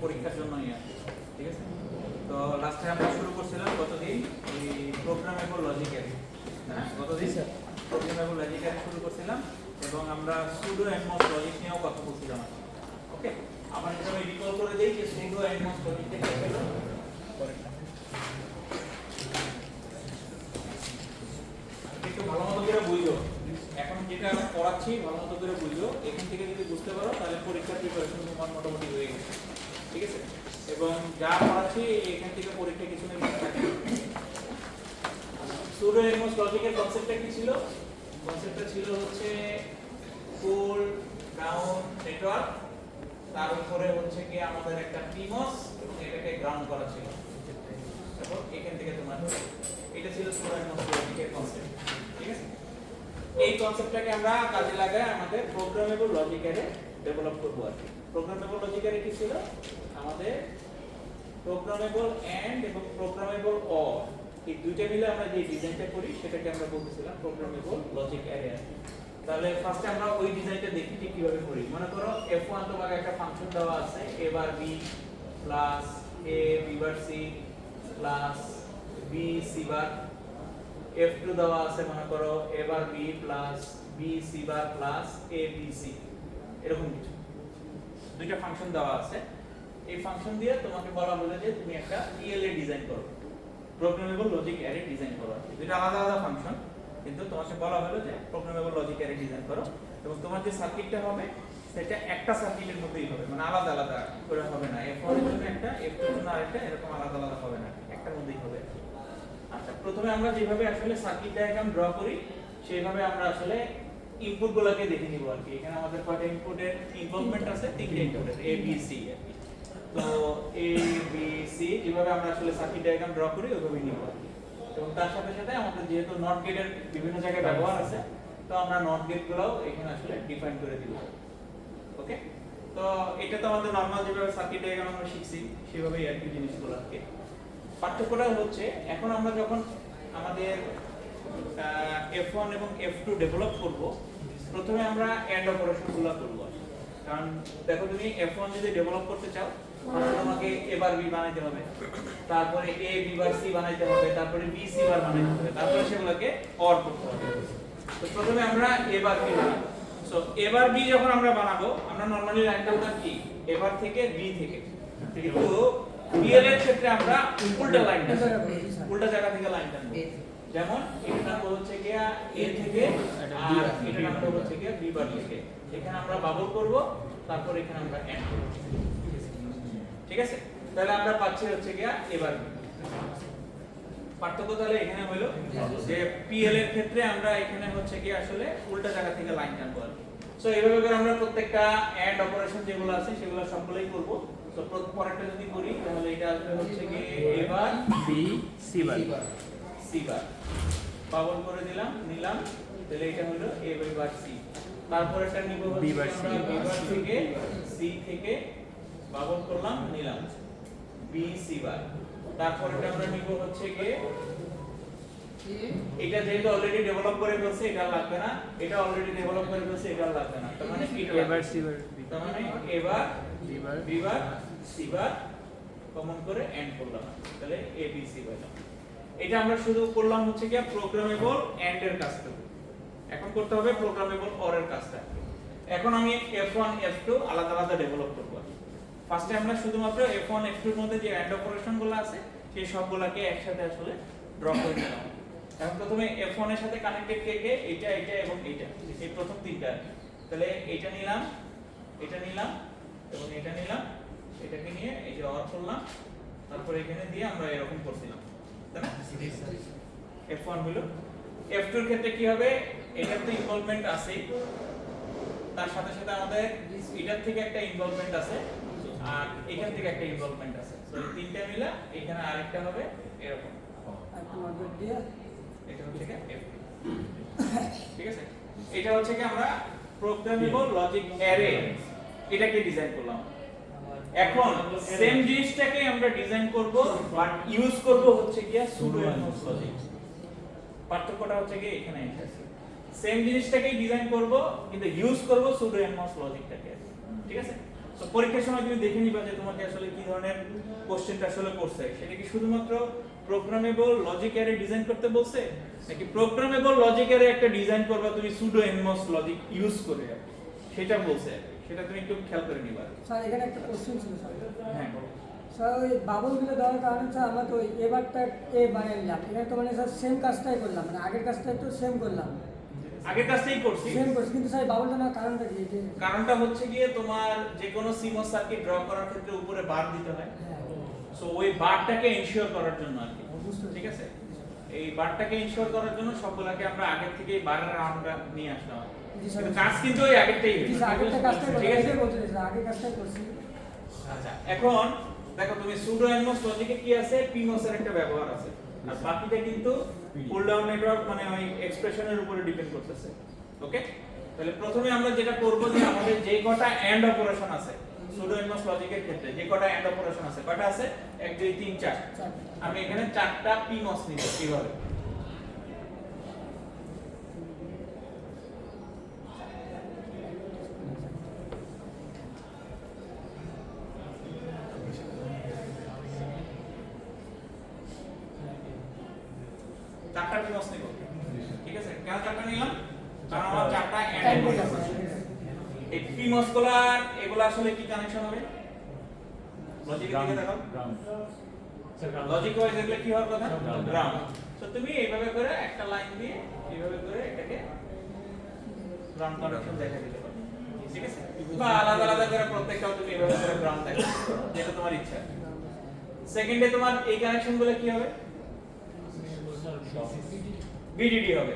পরীক্ষার জন্যই আর কি, ঠিক আছে। তো লাস্টে আমরা শুরু করছিলাম গতদিন এই প্রোগ্রামেবল লজিক অ্যারে, হ্যাঁ গতদিন প্রোগ্রামেবল লজিক অ্যারে শুরু করছিলাম এবং আমরা সুডো এনমস লজিক নিয়েও কথা বলছিলাম। ওকে, আবার এটা আমি রিকল করে দেই যে সুডো এনমস লজিকটা কি হলো পরেরটা একটু ভালো মতো করে বুঝো। এখন যেটা পড়াচ্ছি ভালো মতো করে বুঝো, এখান থেকে যদি বুঝতে পারো তাহলে পরীক্ষার প্রিপারেশন তোমার মোটামুটি হয়ে গেছে, ঠিক আছে। এবং যা পড়াচ্ছি এখান থেকে পরীক্ষা কিছু না কিছু থাকে। সুডো এনমস লজিকের কনসেপ্টটা কি ছিল? কনসেপ্টটা ছিল হচ্ছে পুল ডাউন নেটওয়ার্ক, তার উপরে হচ্ছে কি আমাদের একটা PMOS এবং এটাকে গ্রাউন্ড করা ছিল। তারপর এখান থেকে তোমার এটা ছিল সুডো এনমস লজিকের কনসেপ্ট, ঠিক আছে। এই কনসেপ্টটাকে আমরা কাজে লাগাই আমাদের প্রোগ্রামেবল লজিক অ্যারে ডেভেলপ করব আর কি। প্রোগ্রামেবল লজিক অ্যারে কি ছিল? আমাদের প্রোগ্রামেবল এন্ড এবং প্রোগ্রামেবল অর, এই দুইটা মিলে আমরা যে ডিজাইনটা করি সেটাকে আমরা বলতেছিলাম প্রোগ্রামেবল লজিক অ্যারে। তাহলে ফার্স্টে আমরা ওই ডিজাইনটা দেখি যে কিভাবে করি। মনে করো f1 তোমাকে একটা ফাংশন দেওয়া আছে a bar b plus a b bar c plus b c bar, f2 দেওয়া আছে মনে করো a bar b plus b c bar plus a b c, এরকম কিছু দুইটা ফাংশন দেওয়া আছে। এই ফাংশন দিয়ে তোমাকে বলা হলো যে তুমি একটা PLA ডিজাইন করো, প্রোগ্রামেবল লজিক অ্যারে ডিজাইন করো। দুইটা আলাদা আলাদা ফাংশন, কিন্তু তোমাকে বলা হলো যে প্রোগ্রামেবল লজিক অ্যারে ডিজাইন করো এবং তোমার যে সার্কিটটা হবে সেটা একটা সার্কিটের মধ্যেই হবে, মানে আলাদা আলাদা করে হবে না। f1 এর জন্য একটা, f2 এর জন্য আরেকটা, এরকম আলাদা আলাদা হবে না, একটার মধ্যেই হবে। আচ্ছা, প্রথমে আমরা যেভাবে আসলে সার্কিট ডায়াগ্রাম ড্র করি সেইভাবে আমরা আসলে ইনপুটগুলোকে দেখে নিব আর কি। এখানে আমাদের কয়টা ইনপুটের ইনভলভমেন্ট আছে? তিনটা ইনপুটের a b c আর কি। তো a b c যেভাবে আমরা আসলে সার্কিট ডায়াগ্রাম ড্র করি ওইভাবেই নিব আর কি। এবং তার সাথে সাথে আমাদের যেহেতু নট গেটের বিভিন্ন জায়গায় ব্যবহার আছে, তো আমরা নট গেটগুলোও এখানে আসলে ডিফাইন করে দিব। ওকে, তো এটা তো আমাদের নরমাল যেভাবে সার্কিট ডায়াগ্রাম আমরা শিখছি সেভাবেই আর কি জিনিসগুলো আর কি। পার্থক্যটা হচ্ছে এখন আমরা যখন আমাদের f1 এবং f2 ডেভেলপ করব, প্রথমে আমরা এন্ড অপারেশনগুলো করব। কারণ দেখো তুমি f1 যদি ডেভেলপ করতে চাও তাহলে তোমাকে a বার b বানাইতে হবে, তারপরে a b বার c বানাইতে হবে, তারপরে b c বার বানাইতে হবে, তারপরে সেগুলোকে অর করতে হবে। তো প্রথমে আমরা a বার b বানাবো। সো a বার b যখন আমরা বানাবো, আমরা নরমালি লাইন টানতাম কি a বার থেকে b থেকে, কিন্তু PL এর ক্ষেত্রে আমরা উল্টা লাইন টানবো, উল্টা জায়গা থেকে লাইন টানবো। যেমন এটা নাম্বার হচ্ছে কি a থেকে আর এটা নাম্বার হচ্ছে কি b বার থেকে। এখানে আমরা বাবল করব, তারপর এখানে আমরা এন্ড করব, ঠিক আছে। তাহলে আমরা পাচ্ছি হচ্ছে কি a বার b। পার্থক্য তাহলে এখানে হলো যে PL এর ক্ষেত্রে আমরা এখানে হচ্ছে কি আসলে উল্টা জায়গা থেকে লাইন টানবো আর কি। সো এইভাবে করে আমরা প্রত্যেকটা এন্ড অপারেশন যেগুলো আছে সেগুলো সবগুলোই করব। তো পরেরটা যদি করি তাহলে এটা আসবে হচ্ছে কি a bar b c bar, c bar bubble করে দিলাম, নিলাম, তাহলে এটা হলো a বার c। তারপরেরটা নিব হচ্ছে আমরা b বার থেকে c থেকে বাবল করলাম, নিলাম, b c বার। তারপরেরটা আমরা নিব হচ্ছে কি এটা যেহেতু অলরেডি ডেভেলপ করে ফেলছে এটা লাগবে না, এটা অলরেডি ডেভেলপ করে ফেলছে এটা লাগবে না, তার মানে এটা এবার c বার, তার মানে এবার b বার c বার কমন করে এন্ড করলাম, তাহলে a b c পেলাম। এটা আমরা শুরু করলাম হচ্ছে কি প্রোগ্রামেবল এন্ড এর কাজটা, এখন করতে হবে প্রোগ্রামেবল অর এর কাজটা। এখন আমি f1 f2 আলাদা আলাদা ডেভেলপ করব। ফার্স্টে আমরা শুধুমাত্র f1 f2 এর মধ্যে যে এন্ড অপারেশনগুলো আছে সেই সবগুলোকে একসাথে আসলে ড্র করে নিলাম। এখন প্রথমে f1 এর সাথে কানেক্টেড কে কে, এটা এটা এবং এটা, এই প্রথম তিনটা। তাহলে এটা নিলাম, এটা নিলাম এবং এটা নিলাম, এটাকে নিয়ে এই যে অর করলাম, তারপর এখানে দিয়ে আমরা এরকম করছিলাম, তাই না? f1 হলো। f2 এর ক্ষেত্রে কি হবে? এটার তো ইনভলভমেন্ট আছে, তার সাথে সাথে আমাদের এটার থেকে একটা ইনভলভমেন্ট আছে আর এখান থেকে একটা ইনভলভমেন্ট আছে। সো এই তিনটা মিলা এখানে আরেকটা হবে এরকম, আর তোমাদের দিয়ে এটা হচ্ছে কি f2, ঠিক আছে। এটা হচ্ছে কি আমরা প্রোগ্রামেবল লজিক অ্যারে এটাকে ডিজাইন করলাম। এখন সেম জিনিসটাকে আমরা ডিজাইন করব বাট ইউজ করব হচ্ছে কি সুডো এনমস লজিক। পার্থক্যটা হচ্ছে কি এখানে এসেছে, সেম জিনিসটাকেই ডিজাইন করব কিন্তু ইউজ করব সুডো এনমস লজিকটাকে, ঠিক আছে। তো পরীক্ষার সময় তুমি দেখে নিবা যে তোমাকে আসলে কি ধরনের কোশ্চেনটা আসলে করছে, সেটা কি শুধুমাত্র প্রোগ্রামেবল লজিক অ্যারে ডিজাইন করতে বলছে নাকি প্রোগ্রামেবল লজিক অ্যারে একটা ডিজাইন করবা তুমি সুডো এনমস লজিক ইউজ করে, সেটা বলছে, সেটা তুমি একটু খেয়াল করে নিবা। স্যার এখানে একটা কোশ্চেন ছিল স্যার। হ্যাঁ বলো। স্যার ওই বাবলগুলো দেওয়ার কারণে স্যার আমরা তো এবারটা এ বানিয়ে নিলাম, এখানে তো মানে স্যার সেম কাজটাই করলাম, মানে আগের কাজটাই তো সেম করলাম, আগের কাজটাই করছি, সেম করছি, কিন্তু স্যার বাবলটা না কারণটা কি? কারণটা হচ্ছে গিয়ে তোমার যে কোনো সিমস সার্কিট ড্র করার ক্ষেত্রে উপরে বার দিতে হয়, সো ওই বারটাকে ইনশিওর করার জন্য আর কি, ঠিক আছে? এই বারটাকে ইনশিওর করার জন্য সবগুলোকে আমরা আগে থেকে বারের রাউন্ডটা নিয়ে আসলাম, কিন্তু কাজ কিন্তু ওই আগেরটাই হয়েছে, ঠিক আছে? আগের কাজটাই করছি। আচ্ছা, এখন দেখো তুমি সুডো এনমস লজিকে কি আছে, পিমস এর একটা ব্যবহার আছে, আর বাকিটা কিন্তু পুল ডাউন নেটওয়ার্ক মানে ওই এক্সপ্রেশনের উপরে ডিপেন্ড করতেছে। ওকে, তাহলে প্রথমে আমরা যেটা করব যে আমাদের যে কটা এন্ড অপারেশন আছে সুডো এনমস লজিকের ক্ষেত্রে, যে কটা এন্ড অপারেশন আছে, কটা আছে? 1 2 3 4, আমি এখানে 4টা পিমস নিব। কিভাবে? চারটা পিমস নিব, ঠিক আছে? কেন চারটা নিলাম? কারণ আমার চারটা এন্ড অপারেশন। এই পিমস গুলার এগুলা আসলে কি কানেকশন হবে? লজিকের দিকে দেখাও। লজিক ওয়াইজ এগুলা কি হওয়ার কথা? গ্রাউন্ড। সো তুমি এইভাবে করে একটা লাইন দিয়ে এইভাবে করে এটাকে গ্রাউন্ড কানেকশন দেখা দিতে পারো, ঠিক আছে? বা আলাদা আলাদা করে প্রত্যেকটাও তুমি এইভাবে করে গ্রাউন্ড দেখা, যেটা তোমার ইচ্ছা। সেকেন্ডে তোমার এই কানেকশনগুলো কি হবে? ভিডিডি হবে,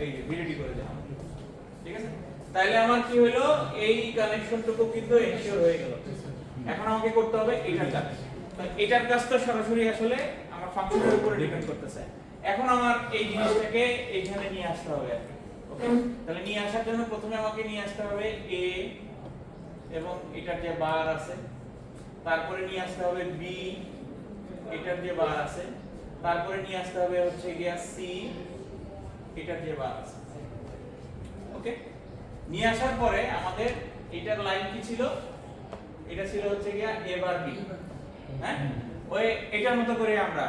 এই যে ভিডিডি করে দিলাম, ঠিক আছে? তাইলে আমার কি হলো, এই কানেকশনটুকু কিন্তু এনশিওর হয়ে গেল। এখন আমাকে করতে হবে এটার কাজ, তো এটার কাজ তো সরাসরি আসলে আমার ফাংশনের উপরে ডিপেন্ড করতেছে। এখন আমার এই জিনিসটাকে এইখানে নিয়ে আসতে হবে আর কি। ওকে, তাহলে নিয়ে আসার জন্য প্রথমে আমাকে নিয়ে আসতে হবে এ এবং এটার যে বার আছে, তারপরে নিয়ে আসতে হবে বি, এটার যে বার আছে, তারপরে নিয়ে আসতে হবে হচ্ছে গিয়া সি, এটার যে বার আছে। ওকে, নিয়ে আসার পরে আমাদের এটার লাইন কি ছিল? এটা ছিল হচ্ছে গিয়া এ বার বি, হ্যাঁ? ওই এটার মতো করে আমরা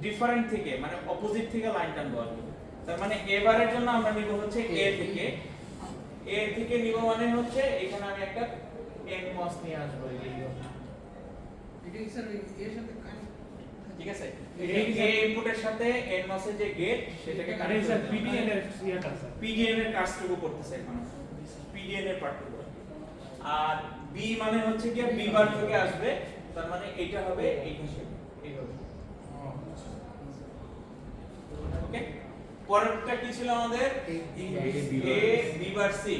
ডিফারেন্ট থেকে মানে অপোজিট থেকে লাইন টানবো আর কি। তার মানে এ বারের জন্য আমরা নিব হচ্ছে এ থেকে নিব, মানে হচ্ছে এখানে আমি একটা এনমস নিয়ে আসবো, এটা স্যার এর সাথে ঠিক আছে? এই ইনপুটের সাথে এনমস এর যে গেট সেটাকে কানেক্ট স্যার করতে পিডিএন এর ইয়াটা স্যার, পিডিএন এর কাজটুকু করতেছে এখন, পিডিএন এর পার্টটুকু। আর বি মানে হচ্ছে কি বি বার থেকে আসবে, তার মানে এটা হবে এই হিসেবে এইভাবে। ওকে, পরেরটা কি ছিল আমাদের? এ বি বার সি,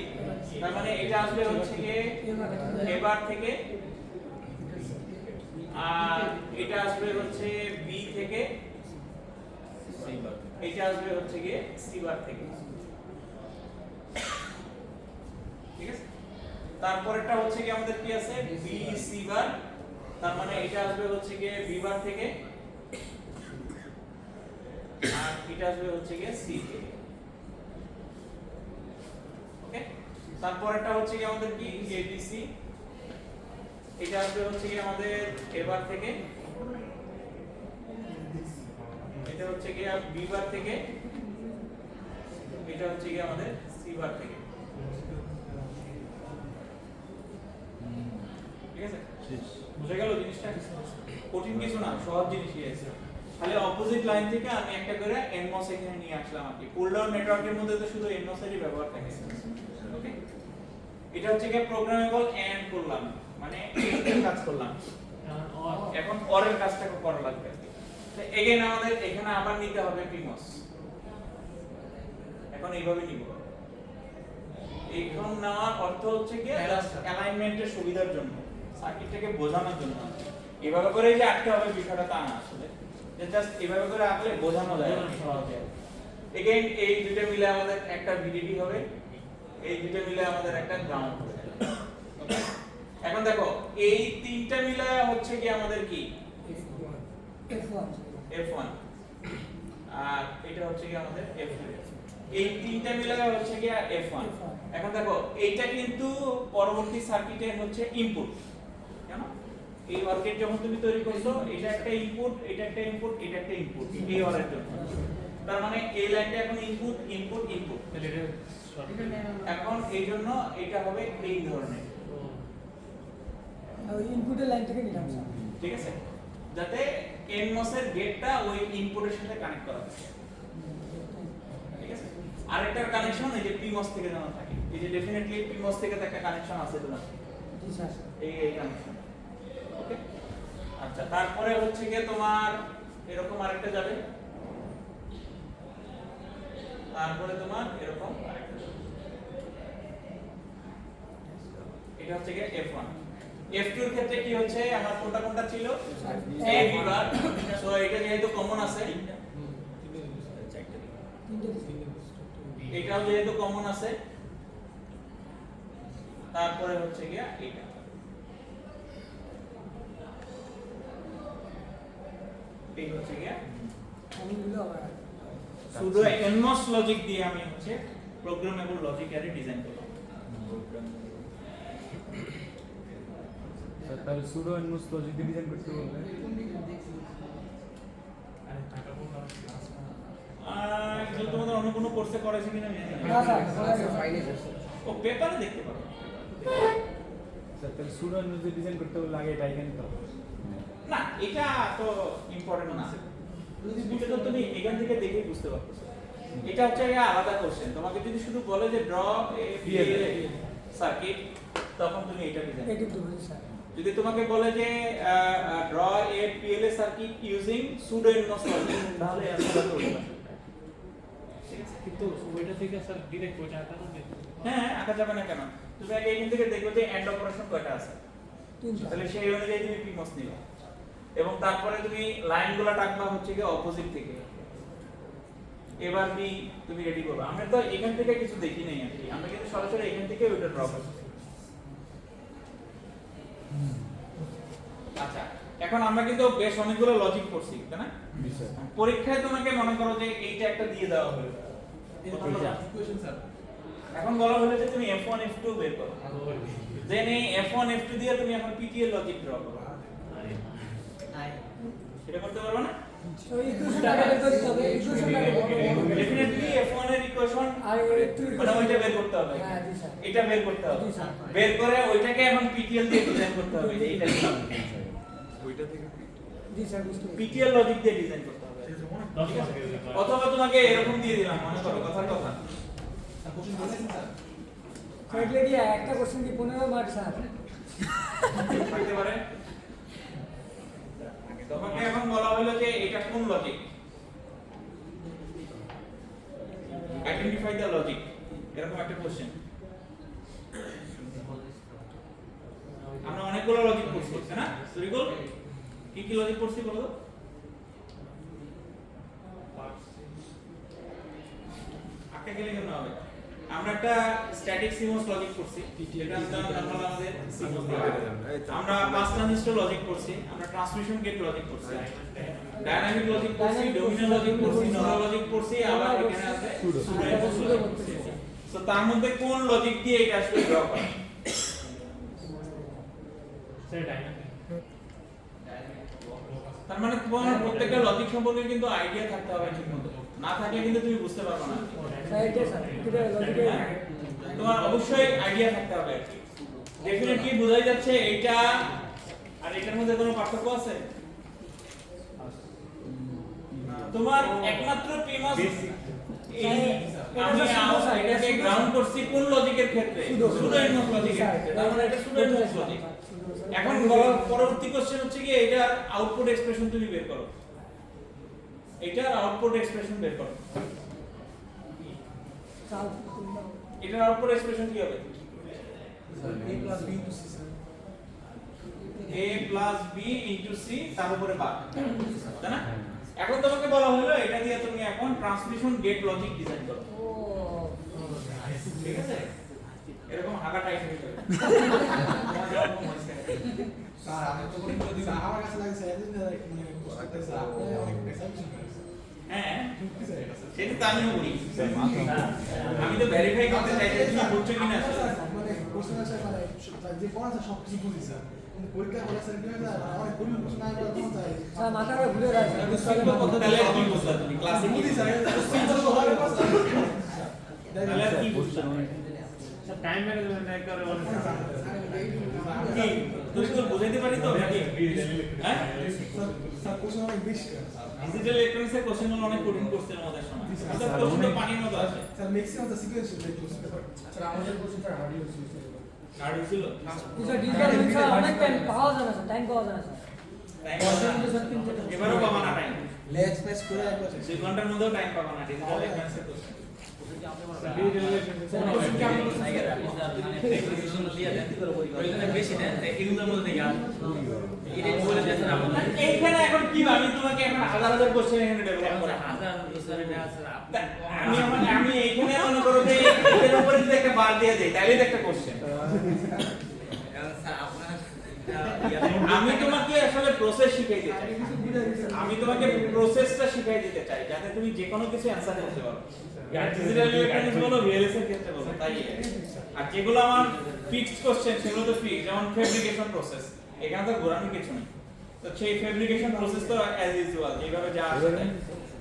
তার মানে এটা আসবে হচ্ছে কি এ বার থেকে, আর এটা আসবে হচ্ছে বি থেকে, এটা আসবে হচ্ছে গিয়ে সি বার থেকে, ঠিক আছে? তারপরেরটা হচ্ছে কি আমাদের কি আছে? বি সি বার, তার মানে এটা আসবে হচ্ছে গিয়ে বি বার থেকে, আর এটা আসবে হচ্ছে গিয়ে সি থেকে। ওকে, তারপরেরটা হচ্ছে কি আমাদের কি এ বি সি, এটা আসবে হচ্ছে কি আমাদের এ বার থেকে, এটা হচ্ছে কি বি বার থেকে, এটা হচ্ছে কি আমাদের সি বার থেকে, ঠিক আছে? বুঝে গেল জিনিসটা? কঠিন কিছু না, সহজ জিনিসই আছে। খালি অপোজিট লাইন থেকে আমি একটা করে এনমস এখানে নিয়ে আসলাম আর কি। পুল ডাউন নেটওয়ার্কের মধ্যে তো শুধু এনমস এরই ব্যবহার থাকে। ওকে, এটা হচ্ছে কি প্রোগ্রামেবল এন্ড করলাম, মানে এর কাজ করলাম। এখন অরের কাজটাকে করা লাগবে। তো এগেইন আমাদের এখানে আবার নিতে হবে পিমস। এখন এইভাবে নিব। এখন নেওয়ার অর্থ হচ্ছে কি জাস্ট অ্যালাইনমেন্টের সুবিধার জন্য, সার্কিটটাকে বোঝানোর জন্য। এভাবে করে যে আটকে হবে বিষয়টা তা না আসলে, যে জাস্ট এভাবে করে আঁকলে বোঝানো যায় সহজে। এগেইন এই দুটো মিলে আমাদের একটা ভিডিডি হবে, এই দুটো মিলে আমাদের একটা গ্রাউন্ড হবে। ওকে, এখন দেখো এই তিনটা মিলে হচ্ছে কি আমাদের কি F1, আর এটা হচ্ছে কি আমাদের F2। এই তিনটা মিলে হচ্ছে কি F1। এখন দেখো এইটা কিন্তু পরবর্তী সার্কিটের হচ্ছে ইনপুট, কেন এই সার্কিট যখন তুমি তৈরি করছো এটা একটা ইনপুট, এটা একটা ইনপুট, এটা একটা ইনপুট এই অরের জন্য। তার মানে এই লাইনটা এখন ইনপুট ইনপুট ইনপুট। এখন এই জন্য এটা হবে এই ধরনের, ওই ইনপুটের লাইন থেকে নিলাম স্যার। ঠিক আছে, যাতে NMOS এর গেটটা ওই ইনপুটের সাথে কানেক্ট করা থাকে, ঠিক আছে। আরেকটার কানেকশন এই যে PMOS থেকে যেমন থাকে, এই যে ডেফিনেটলি PMOS থেকে তো একটা কানেকশন আছে তোমার, জি স্যার। এই কানেকশন, ওকে। আচ্ছা, তারপরে হচ্ছে গিয়ে তোমার এরকম আরেকটা যাবে, তারপরে তোমার এরকম আরেকটা যাবে। এটা হচ্ছে গিয়ে F1। F2 এর ক্ষেত্রে কি হচ্ছে, আমার কোনটা কোনটা ছিল A B বার, সো এটা যেহেতু কমন আছে, এটাও যেহেতু কমন আছে, তারপরে হচ্ছে গিয়া এটা এই হচ্ছে গিয়া অনেকগুলো আবার শুধু NMOS লজিক দিয়ে আমি হচ্ছে প্রোগ্রামেবল লজিক অ্যারে ডিজাইন করলাম। তাহলে সুডো এনমোস লজিক দিয়ে ডিজাইন করতে বললে এগুলো তোমাদের অন্য কোনো কোর্সে করেছে কিনা আমি জানি না। না স্যার, করা গেছে। ফাইনে করছে। ও পেপারে দেখতে পারো। স্যার তাহলে সুডো এনমোস দিয়ে ডিজাইন করতে বললে আগে এটা এখানে তো না, এটা তো ইম্পর্টেন্ট না, এটা তো তুমি এখান থেকে দেখেই বুঝতে পারছো। এটা হচ্ছে একটা আলাদা কোশ্চেন, তোমাকে যদি শুধু বলে যে ড্র এ PLA সার্কিট, তখন তুমি এটা ডিজাইন এইটুকু তো বুঝি স্যার। যদি তোমাকে বলে যে ড্র এ PLA circuit using pseudo NMOS logic, তাহলে অ্যান্সার করবে। ঠিক আছে, কিন্তু ওইটা থেকে স্যার ডিরেক্ট ওইটা আঁকানো যায়। হ্যাঁ আঁকা যাবে না কেন, তুমি আগে এখান থেকে দেখবে যে এন্ড অপারেশন কয়টা আছে, তিনটা। তাহলে সেই অনুযায়ী তুমি PMOS নিবে, এবং তারপরে তুমি লাইনগুলো টাকবা হচ্ছে কি অপোজিট থেকে। এবার তুমি রেডি করবে। আমরা তো এখান থেকে কিছু দেখি নাই আর কি, আমরা কিন্তু সরাসরি এখান থেকে ওইটা ড্র করব। আচ্ছা, এখন আমরা কিন্তু বেশ অনেকগুলো লজিক করছি, তাই না? বিষয় পরীক্ষায় তোমাকে মনে করো যে এইটা একটা দিয়ে দেওয়া হলো, এখন বলা হলো যে তুমি F1 F2 বের করো, দেন এই F1 F2 দিয়ে তুমি এখন PTL লজিক ড্র করো। সেটা করতে পারবে না? তো ইকুয়েশনটা আগে বের করতে হবে, ইকুয়েশনটা আগে বের করতে হবে। ডেফিনেটলি F1 এর ইকুয়েশন আর একটু মানে ওইটা বের করতে হবে। হ্যাঁ, জি স্যার। এটা বের করতে হবে, জি স্যার। বের করে ওইটাকে এখন PTL দিয়ে ডিজাইন করতে হবে, যে এইটা জি স্যার, বুঝতে পেরেছি। PTL লজিক দিয়ে ডিজাইন করতে হবে। অথবা তোমাকে এরকম দিয়ে দিলাম, মনে করো কথার কথা, থাকলে কি একটা কোশ্চেন কি 15 মার্ক স্যার? থাকতে পারে। তোমাকে এখন বলা হলো যে এটা কোন লজিক, আইডেন্টিফাই দ্য লজিক, এরকম একটা কোশ্চেন। আমরা অনেকগুলো লজিক পড়ছি, তাই না? সুরিকুল কি কি লজিক পড়ছি বলো তো? আঁকা গেলে কেমন হবে? আমরা একটা স্ট্যাটিক সিমোস লজিক পড়ছি, এটা আমাদের সিমোস আমরা পাঁচ ট্রানজিস্টর লজিক পড়ছি, আমরা ট্রান্সমিশন গেট লজিক পড়ছি, ডায়নামিক লজিক পড়ছি, ডোমিনাল লজিক পড়ছি, নোডাল লজিক পড়ছি, আবার এখানে আছে সুডো লজিক পড়ছি। সো তার মধ্যে কোন লজিক দিয়ে এটা আসলে ড্র করা? স্যার ডাইনামিক তার মানে তোমার প্রত্যেকটা লজিক সম্পর্কে কিন্তু আইডিয়া থাকতে হবে ঠিকমতো, না থাকলে কিন্তু তুমি বুঝতে পারবে না। স্যার এটা স্যার, এটা লজিকে তোমার অবশ্যই আইডিয়া থাকতে হবে। ডেফিনেটলি বোঝাই যাচ্ছে এইটা আর এটার মধ্যে কোনো পার্থক্য আছে? তোমার একমাত্র PMOS আমি এটাকে গ্রাউন্ড করছি কোন লজিকের ক্ষেত্রে? সুডো এনমস লজিকের ক্ষেত্রে। তার মানে এটা সুডো এনমস লজিক। এখন পরবর্তী কোশ্চেন হচ্ছে কি এটার আউটপুট এক্সপ্রেশন তুমি বের করো, এটার আউটপুট এক্সপ্রেশন বের করো। এটার আউটপুট এক্সপ্রেশন কি হবে? a plus b into c তার উপরে বার, তাই না? এখন তোমাকে বলা হলো এটা দিয়ে তুমি এখন ট্রান্সমিশন গেট লজিক ডিজাইন করো। ঠিক আছে, এরকম হাগা টাইপ হয়ে যাবে। স্যার আমি তো কোনো যদি আমার কাছে লাগে স্যার মানে করতে স্যার আপনি অনেক প্রেসার হ্যাঁ সেটা তো আমিও করি। আমি তো ভেরিফাই করতে চাই যে তুমি বুঝছো কিনা আসলে। মানে কোশ্চেন আছে মানে যে পড়াছে সব কিছু বুঝি স্যার কিন্তু পরীক্ষা হলে স্যার কি হয় না অনেক পরিমাণ কোশ্চেন না করে তখন যায় স্যার মাথাটা ঘুরে যায় তাহলে আর কি বুঝলা তুমি ক্লাসে কি বুঝি স্যার তাহলে আর কি বুঝলা? सर टाइम मैनेजमेंट एक कर वन কি তুমি তো বুঝাইতে পারি তো নাকি? হ্যাঁ স্যার কোশ্চেন অনেক বেশি ডিজিটাল ইলেকট্রনিক্সের কোশ্চেনগুলো অনেক কঠিন করছে আমাদের সময়। আমাদের কোশ্চেনটা পানির মতো আছে। স্যার ম্যাক্সিমাম স্যার সিকোয়েন্সিয়াল দেখতে বুঝতে পারি স্যার আমাদের কোশ্চেনটা হার্ড ইউজ আর ছিল স্যার ডিজিটাল স্যার অনেক টাইম পাওয়া যায় না স্যার, টাইম পাওয়া যায় না স্যার। এবারও পাবা না টাইম। লেগ স্পেস করে একবার 2 ঘন্টার মধ্যেও টাইম পাবা না ডিজিটাল ইলেকট্রনিক্সের কোশ্চেন। এইখানে এখন কি আমি তোমাকে এখন হাজার হাজার কোশ্চেন এখানে ডেভেলপ করা আমি এইখানে মনে করো যে এর উপরে যদি একটা বার দিয়ে দেই তাহলে তো একটা কোশ্চেন। আমি তোমাকে আসলে প্রসেস শিখাই দিতে চাই, আমি তোমাকে প্রসেসটা শিখাই দিতে চাই যাতে তুমি যে কোনো কিছু অ্যানসার করতে পারো। ডিজিটাল ইলেকট্রনিক্স বলো ভিএলএস এর ক্ষেত্রে বলো তাই। আর যেগুলো আমার ফিক্সড কোশ্চেন সেগুলো তো ফিক্স, যেমন ফেব্রিকেশন প্রসেস, এখানে তো ঘোরানোর কিছু নেই। তো সেই ফেব্রিকেশন প্রসেস তো অ্যাজ ইউজুয়াল যেভাবে যা আছে তাই।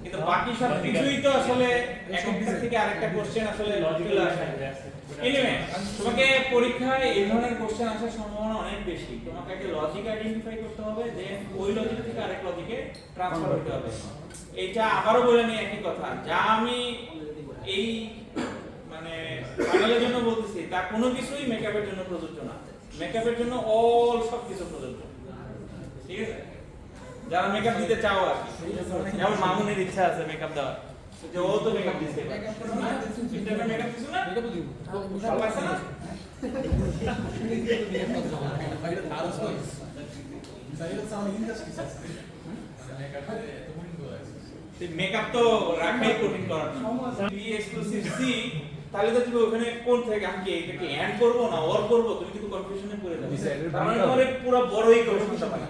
কিন্তু বাকি সব কিছুই তো আসলে একটা থেকে আরেকটা কোশ্চেন আসলে লজিক্যাল আসে। এনিওয়ে তোমাকে পরীক্ষায় এই ধরনের কোশ্চেন আসার সম্ভাবনা অনেক বেশি। তোমাকে একটা লজিক আইডেন্টিফাই করতে হবে, দেন ওই লজিক থেকে আরেক লজিকে ট্রান্সফার করতে হবে। এটা আবারও বলে নিই একই কথা, যা আমি এই মানে ফাইনালের জন্য বলতেছি তা কোনো কিছুই মেকআপের জন্য প্রযোজ্য না। মেকআপের জন্য অল সব কিছু প্রযোজ্য, ঠিক আছে? যারা মেকআপ দিতে চাও আর কি, যেমন মামুনের ইচ্ছা আছে মেকআপ দেওয়ার, যে ও তো মেকআপ দিতে পারে। মেকআপ দিছো না? ভালো লাগছে না? মেকআপ তো রাখাই কঠিন করার বি এক্সক্লুসিভ সি, তাহলে তো তুমি ওখানে কোন থেকে আমি কি এটাকে এন্ড করব না অর করব, তুমি কিন্তু কনফিউশনে পড়ে যাবে। তার মানে তোমার পুরো বড় ইকুয়েশনটা পাই।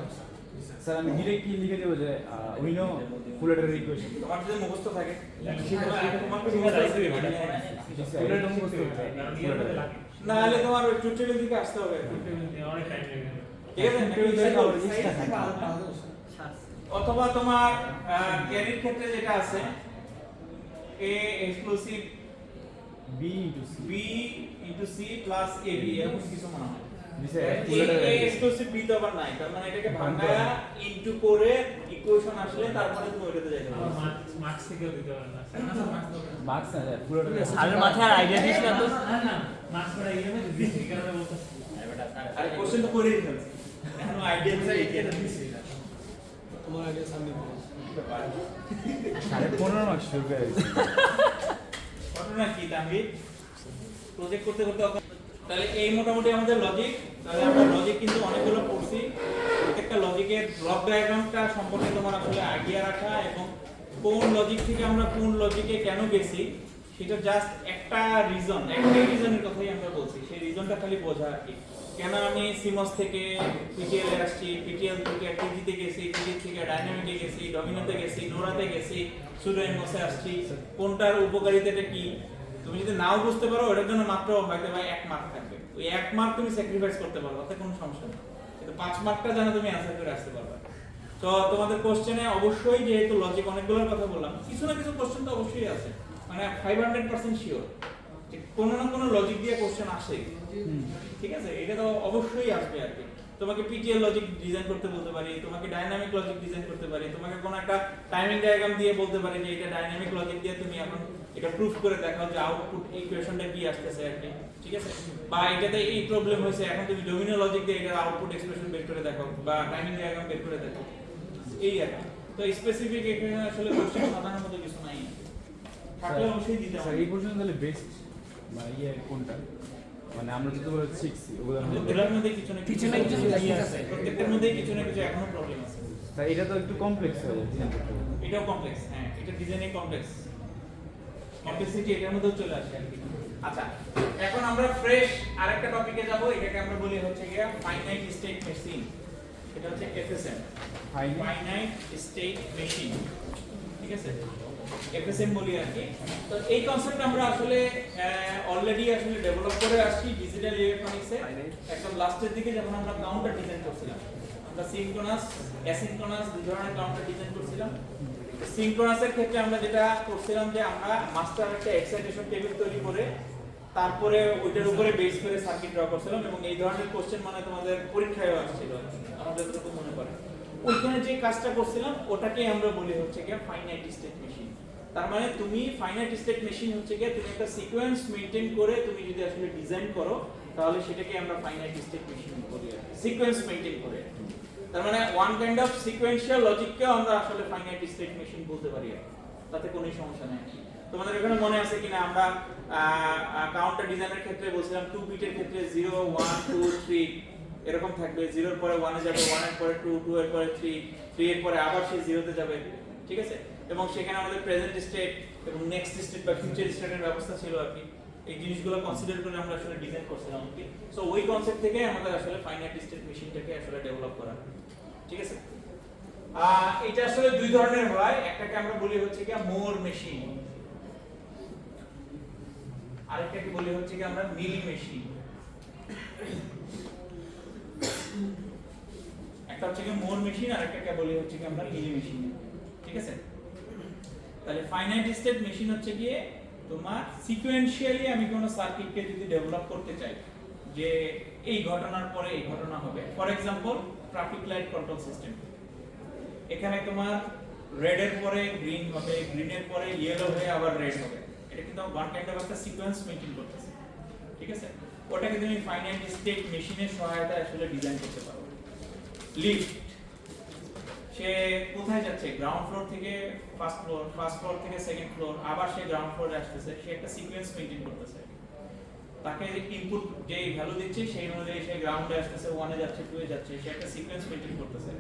স্যার আমি ডিরেক্টলি লিখে দেবো যে we know full adder equation. তোমার যদি মুখস্থ থাকে তোমার না হলে তোমার টিউটোরিয়াল দিকে আসতে হবে, অনেক টাইম লাগবে। ঠিক আছে? অথবা তোমার ক্যারির ক্ষেত্রে যেটা আছে A exclusive B into C B into C plus A B এরকম কিছু মনে হয়। স্যার ফুল এডার এই এক্সক্লুসিভ বি তো আবার নাই, তার মানে এটাকে ভাঙায়া ইনটু করে ইকুয়েশন আসলে তারপরে তুমি ওইটাতে যাইতে পারবে। মার্কস থেকেও দিতে পারেন না মার্কস না ফুল এডার স্যারের মাথায় আইডিয়া দিস না তো। না না মার্কস পড়া ইয়ে মানে দিছি কারণে বলতেছি আরে কোশ্চেন তো করেই ফেলছি, এখন আইডিয়া দিছি এটা দিছি তোমার আগে সামনে 15.5 মার্কস শুরু করে দিয়েছি। ঘটনা কি তানভীর? প্রজেক্ট করতে করতে তাহলে এই মোটামুটি আমাদের লজিক। তাহলে আমরা লজিক কিন্তু অনেকগুলো পড়ছি, প্রত্যেকটা লজিকের ব্লক ডায়াগ্রামটা সম্পর্কে তোমার আসলে আইডিয়া রাখা এবং কোন লজিক থেকে আমরা কোন লজিকে কেন গেছি সেটা জাস্ট একটা রিজন, একটা রিজনের কথাই আমরা বলছি, সেই রিজনটা খালি বোঝা আর কি। কেন আমি সিমস থেকে পিটিএল এ আসছি, পিটিএল থেকে টিজিতে গেছি, টিজি থেকে ডাইনামিকে গেছি, ডমিনোতে গেছি, নোরাতে গেছি, সুডো এমওসে আসছি, কোনটার উপকারিতাটা কি তুমি যদি নাও বুঝতে পারো ওটার জন্য মাত্র হয়তো ভাই 1 মার্ক থাকবে, ওই 1 মার্ক তুমি স্যাক্রিফাইস করতে পারবে, তাতে কোনো সমস্যা নেই। কিন্তু 5 মার্কটা যেন তুমি অ্যানসার করে আসতে পারবে। তো তোমাদের কোশ্চেনে অবশ্যই যেহেতু লজিক অনেকগুলোর কথা বললাম, কিছু না কিছু কোশ্চেন তো অবশ্যই আছে, মানে 500% শিওর যে কোনো না কোনো লজিক দিয়ে কোশ্চেন আসে, ঠিক আছে? এটা তো অবশ্যই আসবে আর কি। তোমাকে পিটিএল লজিক ডিজাইন করতে বলতে পারি, তোমাকে ডাইনামিক লজিক ডিজাইন করতে পারি, তোমাকে কোনো একটা টাইমিং ডায়াগ্রাম দিয়ে বলতে পারি যে এটা ডাইনামিক লজিক দিয়ে তুমি এখন এটা প্রুফ করে দেখাও যে আউটপুট ইকুয়েশনটা কি আসতেছে আর কি, ঠিক আছে? বা এটাতে এই প্রবলেম হয়েছে, এখন তুমি ডোমিনো লজিক দিয়ে এটার আউটপুট এক্সপ্রেশন বের করে দেখাও বা টাইমিং ডায়াগ্রাম বের করে দেখাও, এই আর কি। তো স্পেসিফিক এখানে আসলে কোশ্চেন সাধারণত মতো কিছু নাই, থাকলে অবশ্যই দিতে স্যার হবে। এই পর্যন্ত তাহলে বেস্ট মানে ইয়ে কোনটা, মানে আমরা যতগুলো শিখছি ওগুলোর মধ্যে এগুলোর মধ্যে কিছু না কিছু না কিছু আছে। প্রত্যেকটার মধ্যেই কিছু না কিছু এখনো প্রবলেম আছে। স্যার এটা তো একটু কমপ্লেক্স হয়ে যায় ডিজাইন করতে। এটাও কমপ্লেক্স, হ্যাঁ এটা ডিজাইনে কমপ্লেক্স, কমপ্লেক্সিটি এটার মধ্যেও চলে আসে আর কি। আচ্ছা এখন আমরা ফ্রেশ আরেকটা টপিকে যাব, এটাকে আমরা বলি হচ্ছে গিয়া ফাইনাইট স্টেট মেশিন। এটা হচ্ছে এফএসএম, ফাইনাইট স্টেট মেশিন, ঠিক আছে? এফএসএম বলি আর কি। তো এই কনসেপ্ট আমরা আসলে অলরেডি আসলে ডেভেলপ করে আসছি ডিজিটাল ইলেকট্রনিক্সে। একদম লাস্টের দিকে যখন আমরা কাউন্টার ডিজাইন করছিলাম, আমরা সিনক্রোনাস অ্যাসিনক্রোনাস দুই ধরনের কাউন্টার ডিজাইন করছিলাম। সিনক্রোনাসের ক্ষেত্রে আমরা যেটা করছিলাম যে আমরা মাস্টার একটা এক্সাইটেশন টেবিল তৈরি করে তারপরে ওইটার উপরে বেস করে সার্কিট ড্র করছিলাম, এবং এই ধরনের কোশ্চেন মানে তোমাদের পরীক্ষায় আসছিল আমাদের যতটুকু মনে পড়ে। ওইখানে যে কাজটা করছিলাম ওটাকে আমরা বলি হচ্ছে কি ফাইনাইট স্টেট মেশিন। তার মানে তুমি ফাইনাইট স্টেট মেশিন হচ্ছে কি তুমি একটা সিকোয়েন্স মেইনটেইন করে তুমি যদি আসলে ডিজাইন করো তাহলে সেটাকে আমরা ফাইনাইট স্টেট মেশিন বলি, সিকোয়েন্স মেইনটেইন করে। তার মানে ওয়ান কাইন্ড অফ সিকোয়েন্সিয়াল লজিককে আমরা আসলে ফাইনাইট স্টেট মেশিন বলতে পারি, তাতে কোনো সমস্যা নেই। তোমাদের এখানে মনে আছে কিনা আমরা কাউন্টার ডিজাইনের ক্ষেত্রে বলছিলাম 2 বিটের ক্ষেত্রে 0 1 2 3 এরকম থাকবে, 0 এর পরে 1 এ যাবে, 1 এর পরে 2 2 এর পরে 3 3 এর পরে আবার সেই 0 তে যাবে, ঠিক আছে। এবং সেখানে আমাদের প্রেজেন্ট স্টেট এবং নেক্সট স্টেট বা ফিউচার স্টেটের ব্যবস্থা ছিল আর কি। এই জিনিসগুলো কনসিডার করে আমরা আসলে ডিজাইন করছিলাম আর কি। সো ওই কনসেপ্ট থেকে আমাদের আসলে ফাইনাইট স্টেট মেশিনটাকে আসলে ডেভেলপ করা, ঠিক আছে। এটা আসলে দুই ধরনের হয়, একটাকে আমরা বলি হচ্ছে কি মোর মেশিন, আরেকটাকে বলি হচ্ছে কি আমরা মিলি মেশিন। একটা হচ্ছে কি মোর মেশিন আর একটাকে বলি হচ্ছে কি আমরা মিলি মেশিন, ঠিক আছে। তাহলে ফাইনাইট স্টেট মেশিন হচ্ছে কি তোমার সিকোয়েন্সিয়ালি আমি কোন সার্কিটকে যদি ডেভেলপ করতে চাই যে এই ঘটনার পরে এই ঘটনা হবে, for example traffic light control system, এখানে তোমার রেড এর পরে গ্রিন হবে, গ্রিনের পরে ইয়েলো হয়ে আবার রেড হবে, এটা কিন্তু ওয়ান কাইন্ড অফ একটা সিকোয়েন্স মেইনটেইন করতেছে, ঠিক আছে। ওটাকে তুমি ফাইনাইট স্টেট মেশিনের সহায়তায় আসলে ডিজাইন করতে পারো। লিফট, সে কোথায় যাচ্ছে, গ্রাউন্ড ফ্লোর থেকে ফার্স্ট ফ্লোর, ফার্স্ট ফ্লোর থেকে সেকেন্ড ফ্লোর, আবার সে গ্রাউন্ড ফ্লোরে আসতেছে, সে একটা সিকোয়েন্স মেইনটেইন করতেছে। তাকে ইনপুট যে ভ্যালু দিচ্ছে সেই অনুযায়ী সে গ্রাউন্ডে আসতেছে, 1 এ যাচ্ছে, 2 এ যাচ্ছে, সে একটা সিকোয়েন্স মেইনটেইন করতেছে,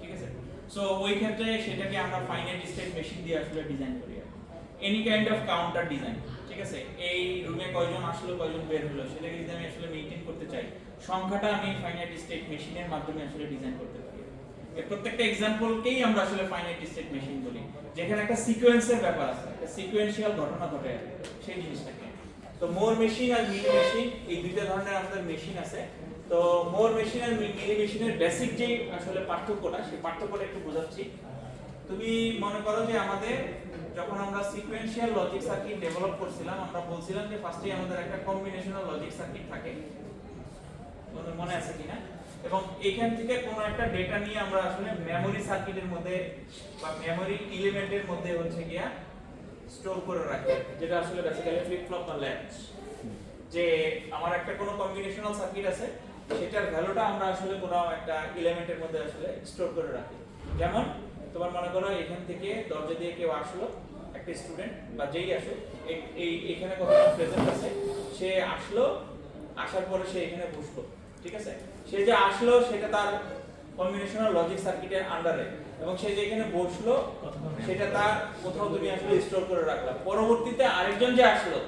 ঠিক আছে। সো ওই ক্ষেত্রে সেটাকে আমরা ফাইনাইট স্টেট মেশিন দিয়ে আসলে ডিজাইন করি। Any kind of counter design, ঠিক আছে। এই রুমে কয়জন আসলো কয়জন বের হলো সেটাকে যদি আমি আসলে মেইনটেইন করতে চাই, সংখ্যাটা আমি ফাইনাইট স্টেট মেশিনের মাধ্যমে আসলে ডিজাইন করতে পারি। এর প্রত্যেকটা এক্সাম্পলকেই আমরা আসলে ফাইনাইট স্টেট মেশিন বলি, যেখানে একটা সিকোয়েন্সের ব্যাপার আছে, একটা সিকোয়েন্সিয়াল ঘটনা ঘটে সেই জিনিসটাকে। তো মোর মেশিন আর মিলি মেশিন এই দুইটা ধরনের আমাদের মেশিন আছে। তো মোর মেশিন আর মিলি মেশিনের বেসিক যে আসলে পার্থক্যটা, সেই পার্থক্যটা একটু বোঝাচ্ছি। তুমি মনে করো যে আমাদের যখন আমরা সিকোয়েন্সিয়াল লজিক সার্কিট ডেভেলপ করছিলাম, আমরা বলছিলাম যে ফার্স্টে আমাদের একটা কম্বিনেশনাল লজিক সার্কিট থাকে, তোমাদের মনে আছে কিনা, এবং এইখান থেকে কোনো একটা ডেটা নিয়ে আমরা আসলে মেমরি সার্কিটের মধ্যে বা মেমরি এলিমেন্টের মধ্যে হচ্ছে গিয়া স্টোর করে রাখি, যেটা আসলে বেসিক্যালি ফ্লিপ ফ্লপ বা ল্যাচ। যে আমার একটা কোনো কম্বিনেশনাল সার্কিট আছে, সেটার ভ্যালুটা আমরা আসলে কোনো একটা এলিমেন্টের মধ্যে আসলে স্টোর করে রাখি। যেমন তোমার মনে করো এখান থেকে দরজা দিয়ে কেউ আসলো, একটা স্টুডেন্ট বা যেই আসুক, এই এখানে কতজন প্রেজেন্ট আছে, সে আসলো, আসার পরে সে এখানে বসলো, ঠিক আছে। সে যে আসলো সেটা তার কম্বিনেশনাল লজিক সার্কিটের আন্ডারে, এবং সে যে এখানে বসলো সেটা তার কোথাও তুমি আসলে স্টোর করে রাখলা। পরবর্তীতে আরেকজন যে আসলো,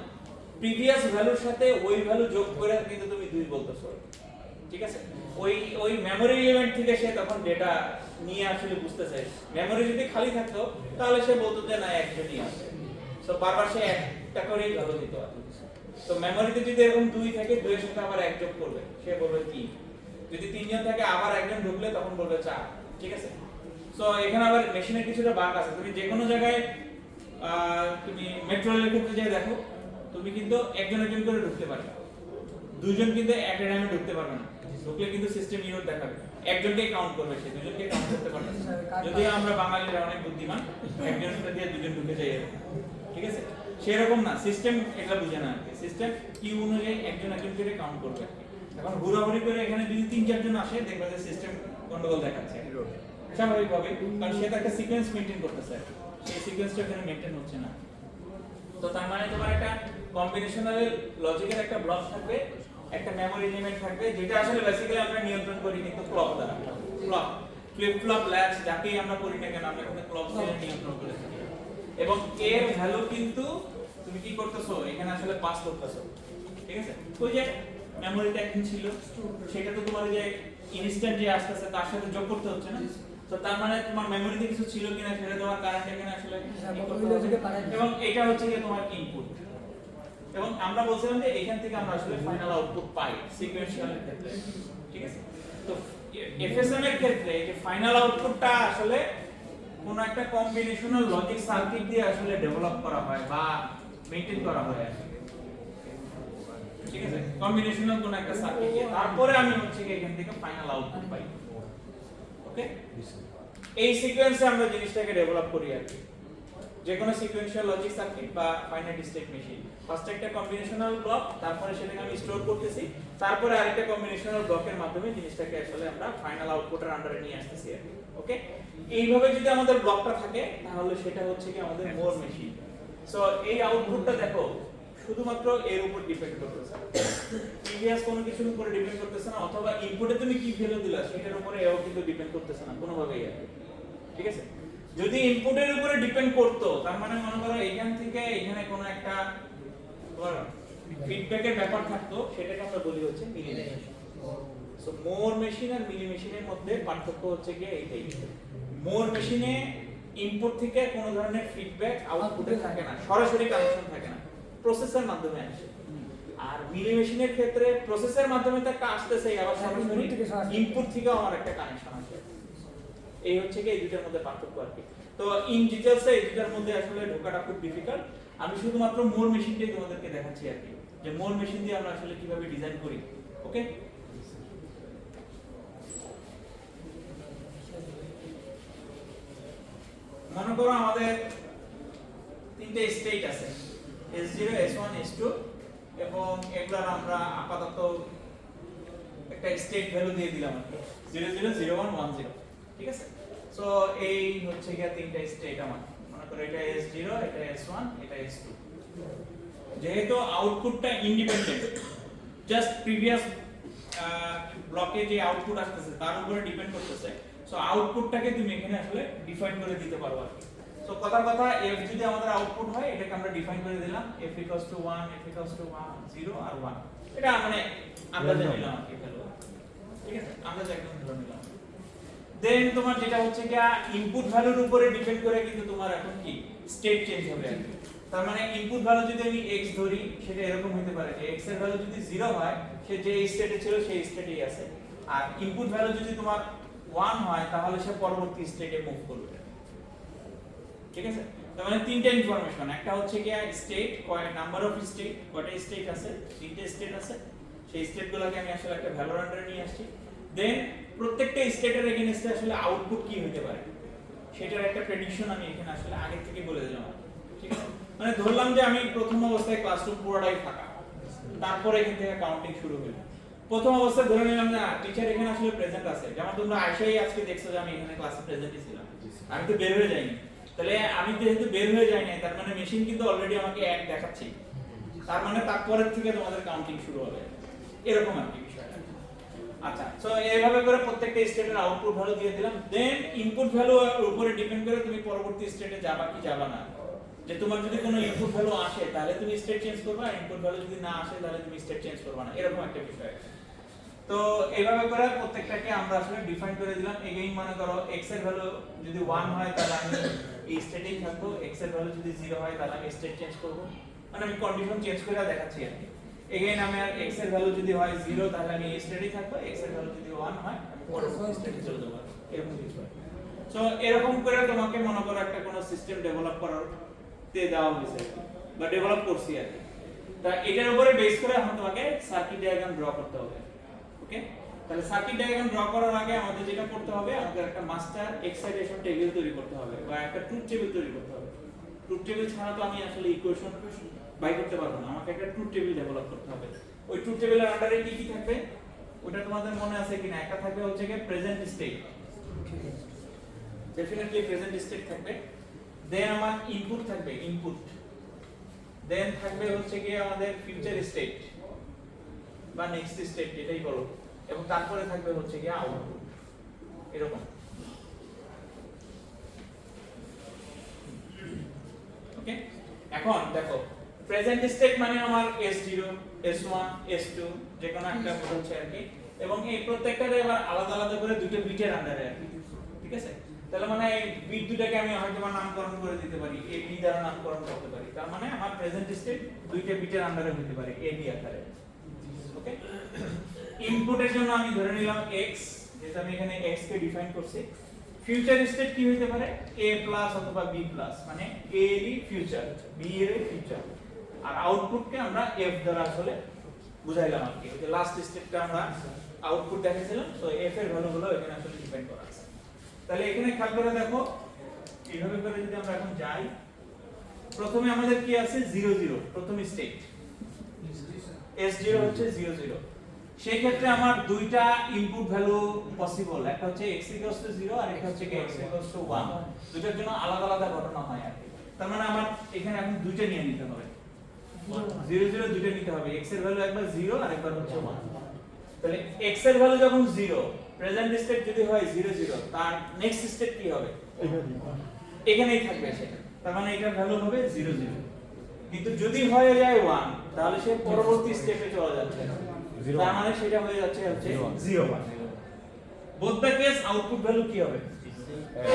প্রিভিয়াস ভ্যালুর সাথে ওই ভ্যালু যোগ করে কিন্তু তুমি 2 বলতেছো, ঠিক আছে। ওই মেমরি এলিমেন্ট থেকে সে তখন ডেটা নিয়ে আসলে বুঝতেছে। মেমরি যদি খালি থাকতো তাহলে সে বলতো যে না একজনই আছে, সো বারবার সে একটা করেই ভ্যালু দিত। তো মেমরিতে যদি এরকম 2 থাকে, 2 এর সাথে আবার 1 যোগ করবে, সে বলবে 3। যদি 3 জন থাকে আবার একজন ঢুকলে তখন বলবে 4, ঠিক আছে। সো এখানে আবার মেশিনের কিছুটা বাগ আছে। তুমি যে কোনো জায়গায় তুমি মেট্রো রেলের ক্ষেত্রে যে দেখো, তুমি কিন্তু একজন একজন করে ঢুকতে পারবে, 2 জন কিন্তু এক টাইমে ঢুকতে পারবে না। ঢুকলে কিন্তু সিস্টেম ইরর দেখাবে, একজনকে কাউন্ট করবে, সে 2 জনকে কাউন্ট করতে পারবে না। যদি আমরা বাঙালিরা অনেক বুদ্ধিমান, একজনের দিয়ে 2 জন ঢুকে যাই, ঠিক আছে। সেরকম না, সিস্টেম এটা বুঝে না। সিস্টেম কিউ অনুযায়ী একজন একজন করে কাউন্ট করবে। এখন হুড়াহুড়ি করে এখানে যদি 3-4 জন আসে, দেখবে যে সিস্টেম গন্ডগোল দেখাচ্ছে স্বাভাবিকভাবে, কারণ সে একটা সিকোয়েন্স মেইনটেইন করতেছে, সেই সিকোয়েন্সটা এখানে মেইনটেইন হচ্ছে না। তো তার মানে তোমার একটা কম্বিনেশনাল লজিকের একটা ব্লক থাকবে, একটা মেমরি এলিমেন্ট থাকবে, যেটা আসলে বেসিক্যালি আমরা নিয়ন্ত্রণ করি কিন্তু ক্লক দ্বারা। ক্লক, ফ্লিপ ফ্লপ, ল্যাচ যাকেই আমরা করি না কেন, আমরা কিন্তু ক্লক দিয়ে নিয়ন্ত্রণ করে থাকি। এবং এর ভ্যালু কিন্তু তুমি কি করতেছো, এখানে আসলে পাস করতেছো, ঠিক আছে। ওই যে মেমরিতে একদিন ছিল, সেটা তো তোমার যে ইনস্ট্যান্ট যে আসতেছে তার সাথে যোগ করতে হচ্ছে না। তো তার মানে তোমার মেমোরিতে কিছু ছিল কিনা সেটা তোমার কারেন্ট এখানে আসলে ই করতে ওই হবে। লজিকে পাঠাই দিই। এবং এটা হচ্ছে কি তোমার ইনপুট, এবং আমরা বলছিলাম যে এখান থেকে আমরা আসলে ফাইনাল আউটপুট পাই সিকোয়েন্সিয়াল এর ক্ষেত্রে, ঠিক আছে? তো এফএসএম এর ক্ষেত্রে এই যে ফাইনাল আউটপুটটা আসলে কোন একটা কম্বিনেশনাল লজিক সার্কিট দিয়ে আসলে ডেভেলপ করা হয় বা মেইনটেইন করা হয় আর কি। ঠিক আছে, কম্বিনেশনাল কোন একটা সার্কিট দিয়ে তারপরে আমি হচ্ছে কি এখান থেকে ফাইনাল আউটপুট পাই। ওকে, এই সিকোয়েন্সে আমরা জিনিসটাকে ডেভেলপ করি আর কি, যে কোনো সিকোয়েন্সিয়াল লজিক সার্কিট বা ফাইনাইট স্টেট মেশিন। ফার্স্ট একটা কম্বিনেশনাল ব্লক, তারপরে সেটাকে আমি স্টোর করতেছি, তারপরে আরেকটা কম্বিনেশনাল ব্লকের মাধ্যমে জিনিসটাকে আসলে আমরা ফাইনাল আউটপুটের আন্ডারে নিয়ে আসতেছি আর কি। ওকে, এইভাবে যদি আমাদের ব্লকটা থাকে তাহলে সেটা হচ্ছে কি আমাদের মোর মেশিন। সো এই আউটপুটটা দেখো শুধুমাত্র এর উপর ডিপেন্ড করতেছে, প্রিভিয়াস কোনো কিছুর উপর ডিপেন্ড করতেছে না, অথবা ইনপুটে তুমি কি ভ্যালু দিলা সেটার উপরে এও কিন্তু ডিপেন্ড করতেছে না কোনোভাবেই আর কি। ঠিক আছে, যদি ইনপুটের উপরে ডিপেন্ড করতো তার মানে মনে করো এখান থেকে এখানে কোনো একটা ফিডব্যাকের ব্যাপার থাকতো, সেটাকে আমরা বলি হচ্ছে মিলি মেশিন। সো মোর মেশিন আর মিলি মেশিনের মধ্যে পার্থক্য হচ্ছে কি এইটাই, মোর মেশিনে ইনপুট থেকে কোনো ধরনের ফিডব্যাক আউটপুটে থাকে না, সরাসরি কানেকশন থাকে না, প্রসেসের মাধ্যমে আসে। আর মিলি মেশিনের ক্ষেত্রে প্রসেসের মাধ্যমে তো একটা আসতেছে, আবার সরাসরি ইনপুট থেকে আমার একটা কানেকশন আসে। এই হচ্ছে কি এই দুটার মধ্যে পার্থক্য আর কি। তো ইন ডিটেইলসে এই দুটার মধ্যে আসলে ঢোকাটা খুব ডিফিকাল্ট। আমি শুধুমাত্র মোর মেশিনটাই তোমাদেরকে দেখাচ্ছি আর কি, যে মোর মেশিন দিয়ে আমরা আসলে কিভাবে ডিজাইন করি। ওকে, মনে করো আমাদের তিনটে স্টেট আছে, S0, S1, S2, এবং এগুলার আমরা আপাতত একটা স্টেট ভ্যালু দিয়ে দিলাম আর কি, 0 0 0 1 1 0। ঠিক আছে, সো এই হচ্ছে গিয়ে তিনটা স্টেট আমার, মনে করো এটা S0, এটা S1, এটা S2। যেহেতু আউটপুটটা ইন্ডিপেন্ডেন্ট, জাস্ট প্রিভিয়াস ব্লকে যে আউটপুট আসতেছে তার উপরে ডিপেন্ড করতেছে, সো আউটপুটটাকে তুমি এখানে আসলে ডিফাইন করে দিতে পারো আর কি। সো কথার কথা f যদি আমাদের আউটপুট হয় এটাকে আমরা ডিফাইন করে দিলাম f 1, f 0 আর 1, এটা মানে আন্দাজে নিলাম আর কি ভ্যালু। ঠিক আছে, আন্দাজে একদম ধরে নিলাম। দেন তোমার যেটা হচ্ছে কি ইনপুট ভ্যালুর উপরে ডিপেন্ড করে কিন্তু তোমার এখন কি স্টেট চেঞ্জ হবে আর কি। তার মানে ইনপুট ভ্যালু যদি আমি x ধরি, সেটা এরকম হতে পারে যে x এর ভ্যালু যদি 0 হয় সে যে স্টেটে ছিল সেই স্টেটেই আছে, আর ইনপুট ভ্যালু যদি তোমার 1 হয় তাহলে সে পরবর্তী স্টেটে মুভ করবে। ঠিক আছে, তার মানে তিনটা ইনফরমেশন, একটা হচ্ছে কি স্টেট, নাম্বার অফ স্টেট, কয়টা স্টেট আছে, তিনটে স্টেট আছে, সেই স্টেটগুলোকে আমি আসলে একটা ভ্যালুর আন্ডারে নিয়ে আসছি। দেন প্রত্যেকটা স্টেটের এগেইনস্টে আসলে আউটপুট কি হতে পারে সেটার একটা প্রেডিকশন আমি এখানে আসলে আগে থেকে বলে দিলাম। ঠিক আছে, মানে ধরলাম যে আমি প্রথম অবস্থায় ক্লাসরুম পুরোটাই ফাঁকা, তারপরে এখান থেকে কাউন্টিং শুরু হলো। প্রথম অবস্থায় ধরে নিলাম যে টিচার এখানে আসলে প্রেজেন্ট আছে, যেমন তোমরা আইসাই আজকে দেখছো যে আমি এখানে ক্লাসে প্রেজেন্টই ছিলাম, আমি তো বের হয়ে যাইনি। তাহলে আমি যেহেতু বের হয়ে যাইনি, তার মানে মেশিন কিন্তু অলরেডি আমাকে এক দেখাচ্ছে, তার মানে তারপরের থেকে তোমাদের কাউন্টিং শুরু হবে, এরকম আর কি বিষয়টা। আচ্ছা, সো এইভাবে করে প্রত্যেকটা স্টেটের আউটপুট ভ্যালু দিয়ে দিলাম। দেন ইনপুট ভ্যালু উপরে ডিপেন্ড করে তুমি পরবর্তী স্টেটে যাবা কি যাবা না। যে তোমার যদি কোনো ইনপুট ভ্যালু আসে তাহলে তুমি স্টেট চেঞ্জ করবে, আর ইনপুট ভ্যালু যদি না আসে তাহলে তুমি স্টেট চেঞ্জ করবে না, এরকম একটা বিষয়। তো এইভাবে করে প্রত্যেকটাকে আমরা আসলে ডিফাইন করে দিলাম। এগেইন মনে করো x এর ভ্যালু যদি 1 হয় তাহলে আমি এই স্টেটেই থাকবো, x এর ভ্যালু যদি 0 হয় তাহলে আমি স্টেট চেঞ্জ করব, মানে আমি কন্ডিশন চেঞ্জ করে দেখাচ্ছি আর কি। এগেইন আমি আর x এর ভ্যালু যদি হয় 0 তাহলে আমি এই স্টেটেই থাকবো, x এর ভ্যালু যদি 1 হয় আমি পরবর্তী স্টেটে চলে যাব, এরকম কিছু হয়। সো এরকম করে তোমাকে মনে করো একটা কোনো সিস্টেম ডেভেলপ করার তে দেওয়া হয়েছে বা ডেভেলপ করছি আর কি। তা এটার উপরে বেস করে এখন তোমাকে সার্কিট ডায়াগ্রাম ড্র করতে হবে। ওকে, তাহলে সার্কিট ডায়াগ্রাম ড্র করার আগে আমাদের যেটা করতে হবে, আমাদের একটা মাস্টার এক্সাইটেশন টেবিল তৈরি করতে হবে বা একটা ট্রুথ টেবিল তৈরি করতে হবে। ট্রুথ টেবিল ছাড়া তো আমি আসলে ইকুয়েশন বাই করতে পারবো না, আমাকে একটা ট্রুথ টেবিল ডেভেলপ করতে হবে। ওই ট্রুথ টেবিলের আন্ডারে কি কি থাকবে ওটা তোমাদের মনে আছে কিনা? একটা থাকবে হচ্ছে কি present state, definitely present state থাকবে। দেন আমার ইনপুট থাকবে, ইনপুট। দেন থাকবে হচ্ছে কি আমাদের ফিউচার স্টেট বা নেক্সট স্টেট এটাই বলো, এবং তারপরে থাকবে হচ্ছে কি আউটপুট, এরকম। ওকে, এখন দেখো প্রেজেন্ট স্টেট মানে আমার S0, S1, S2 যে কোনো একটা হচ্ছে আর কি, এবং এই প্রত্যেকটারে আবার আলাদা আলাদা করে দুটো বিটের আন্ডারে আর কি। ঠিক আছে? তাহলে মানে এই বিট দুটাকে আমি হয়তো বা নামকরণ করে দিতে পারি, এ বি দ্বারা নামকরণ করতে পারি। তার মানে আমার প্রেজেন্ট স্টেট দুইটা বিটের আন্ডারে হতে পারে, এ বি আকারে। ওকে, ইনপুটের জন্য আমি ধরে নিলাম x, যেটা আমি এখানে x কে ডিফাইন করছি। ফিউচার স্টেট কি হতে পারে, a প্লাস অথবা b প্লাস, মানে a এর ফিউচার, b এর ফিউচার। আর আউটপুটকে আমরা f দ্বারা আসলে বুঝাইলাম আর কি। ওই যে লাস্ট স্টেটটা আমরা আউটপুট দেখাইছিলাম, সো f এর ভ্যালুগুলো এখানে আসলে ডিফাইন করা আছে। তাহলে এখানে খেয়াল করে দেখো, এইভাবে করে যদি আমরা এখন যাই, প্রথমে আমাদের কি আছে 0 0, প্রথম স্টেট S0 হচ্ছে 0 0। সেই ক্ষেত্রে আমার দুইটা ইনপুট ভ্যালু পসিবল, একটা হচ্ছে x 0 আর একটা হচ্ছে x 1। দুইটার জন্য আলাদা আলাদা ঘটনা হয় আর কি। তার মানে আমার এখানে এখন দুইটা নিয়ে নিতে হবে, 0 0 দুইটা নিতে হবে। x এর ভ্যালু একবার 0 আর একবার হচ্ছে 1। তাহলে x এর ভ্যালু যখন 0, প্রেজেন্ট স্টেট যদি হয় 0 0, তার নেক্সট স্টেট কি হবে, এখানেই থাকবে সেটা। তার মানে এটার ভ্যালু হবে 0 0। কিন্তু যদি হয়ে যায় 1, তাহলে সে পরবর্তী স্টেপে চলে যাচ্ছে, তার মানে সেটা হয়ে যাচ্ছে 0 1। Both the case output value কি হবে,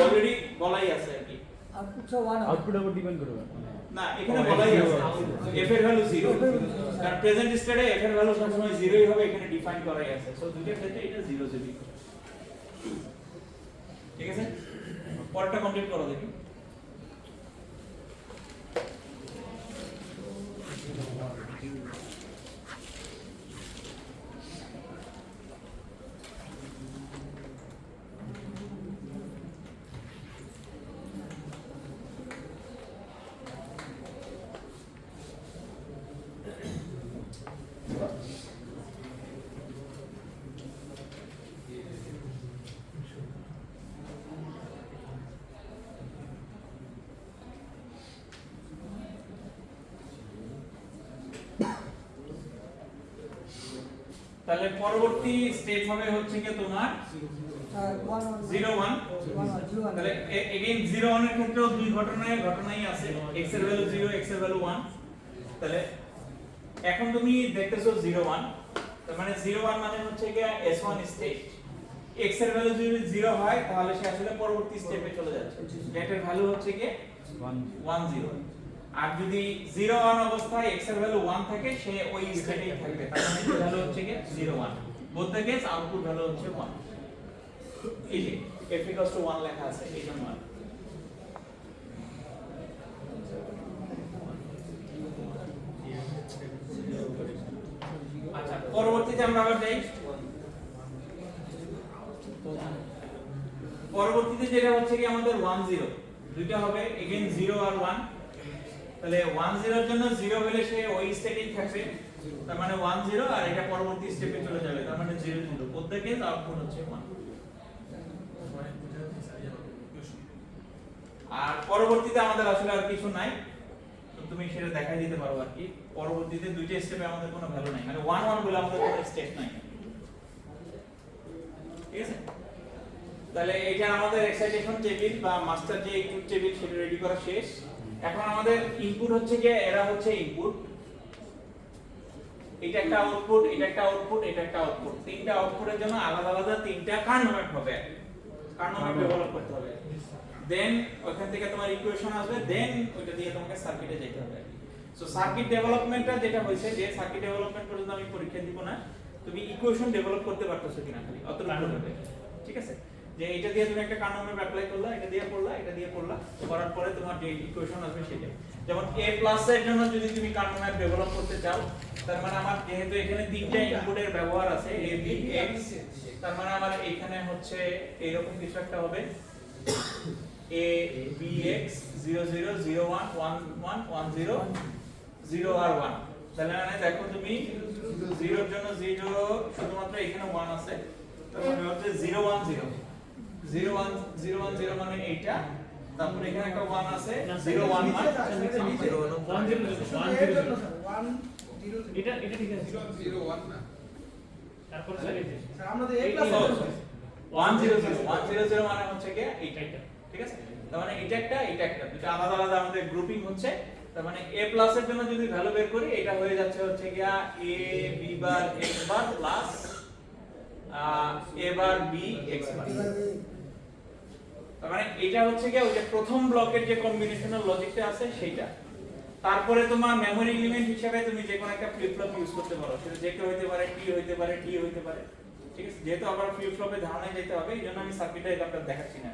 অলরেডি বলাই আছে আর কি, আউটপুট তো 1 আউটপুটের উপর ডিপেন্ড করবে। না এখানে বলাই আছে f এর ভ্যালু 0, কারণ প্রেজেন্ট স্টেটে f এর ভ্যালু সবসময় 0ই হবে, এখানে ডিফাইন করাই আছে। সো দুইটার ক্ষেত্রে এটা 0 0। ঠিক আছে, পরেরটা কমপ্লিট করো দেখি। তাহলে পরবর্তী স্টেপ হবে হচ্ছে কি তোমার 0 1। তাহলে এগেইন 0 1 এর ক্ষেত্রেও দুই ঘটনাই আছে, x এর ভ্যালু 0, x এর ভ্যালু 1। তাহলে এখন তুমি দেখতেছো 0 1, তার মানে 0 1 মানে হচ্ছে কি S1 স্টেট। x এর ভ্যালু যদি 0 হয়, তাহলে সে আসলে পরবর্তী স্টেপে চলে যাচ্ছে, যেটার ভ্যালু হচ্ছে কি 1 0। আর যদি 0 1 অবস্থায় x এর ভ্যালু 1 থাকে, সে ওই স্টেটেই থাকবে, তার মানে এর ভ্যালু হচ্ছে কি 0 1। Both the case output value হচ্ছে 1। এই যে f 1 লেখা আছে, এই জন্য আচ্ছা, পরবর্তীতে আমরা আবার যাই। পরবর্তীতে যেটা হচ্ছে কি আমাদের 1 0, দুইটা হবে এগেইন 0 আর 1। তাহলে 1 0 এর জন্য 0 হলে সে ওই স্টেটেই থাকবে, তার মানে 1 0, আর এটা পরবর্তী স্টেপে চলে যাবে, তার মানে 0 0। প্রত্যেককে আউটপুট হচ্ছে 1। আর পরবর্তীতে আমাদের আসলে আর কিছু নাই, তো তুমি সেটা দেখাই দিতে পারো আর কি। পরবর্তীতে দুইটা স্টেপে আমাদের কোনো ভ্যালু নাই, মানে 1 1 বলে আমাদের কোনো স্টেপ নাই। ঠিক আছে, তাহলে এটা আমাদের এক্সাইটেশন টেবিল বা মাস্টার যে ট্রুথ টেবিল সেটা রেডি করা শেষ। এখন আমাদের ইনপুট হচ্ছে কি, এরা হচ্ছে ইনপুট, এটা একটা আউটপুট, এটা একটা আউটপুট, এটা একটা আউটপুট। তিনটা আউটপুটের জন্য আলাদা আলাদা তিনটা কার্নোমেট হবে, কার্নোমেট ডেভেলপ করতে হবে। দেন ওখান থেকে তোমার ইকুয়েশন আসবে, দেন ওইটা দিয়ে তোমাকে সার্কিটে যেতে হবে। সো সার্কিট ডেভেলপমেন্টটা যেটা হইছে, যে সার্কিট ডেভেলপমেন্ট পর্যন্ত আমি পরীক্ষা দিব না, তুমি ইকুয়েশন ডেভেলপ করতে পারতেছো কিনা খালি অতটুকু হবে। ঠিক আছে, যে এটা দিয়ে তুমি একটা কার্নোমেট অ্যাপ্লাই করলা, এটা দিয়ে করলা, এটা দিয়ে করলা, করার পরে তোমার যে ইকুয়েশন আসবে সেটা। যেমন a প্লাস এর জন্য যদি তুমি কার্নোমেট ডেভেলপ করতে চাও, তার মানে আমার যেহেতু এখানে তিনটা ইনপুটের ব্যবহার আছে a b x, তার মানে আমার এখানে হচ্ছে এরকম কিছু একটা হবে a b x 0 0 0 1 1 1 1 0 0 আর 1। তাহলে মানে দেখো তুমি 0 এর জন্য 0 শুধুমাত্র এখানে 1 আছে, তার মানে হচ্ছে 0 1 0 0 1 0 1 0 মানে এইটা, তারপর এখানে একটা 1 আছে 0 1 1 এটা ঠিক আছে, 0 1 না তারপর স্যার এই যে স্যার আমরা তো a প্লাস 1 0 0 1 0 0 মানে হচ্ছে কি এইটা। ঠিক আছে, তার মানে এটা একটা দুটো আলাদা আলাদা আমাদের গ্রুপিং হচ্ছে। তার মানে a প্লাস এর জন্য যদি ভ্যালু বের করি, এটা হয়ে যাচ্ছে হচ্ছে কি a b bar x bar plus a bar b x বার। তার মানে এটা হচ্ছে কি ওই যে প্রথম ব্লকের যে কম্বিনেশনাল লজিকটা আছে সেইটা। তারপরে তোমার মেমরি এলিমেন্ট হিসেবে তুমি যে কোনো একটা ফ্লিপ ফ্লপ ইউজ করতে পারো, সেটা জেকে হইতে পারে, টি হইতে পারে, ডি হইতে পারে, ঠিক আছে। যেহেতু আবার ফ্লিপ ফ্লপে ধারণায় যেতে হবে, এইজন্য আমি সার্কিটটা এটা আপনাদের দেখাচ্ছি না,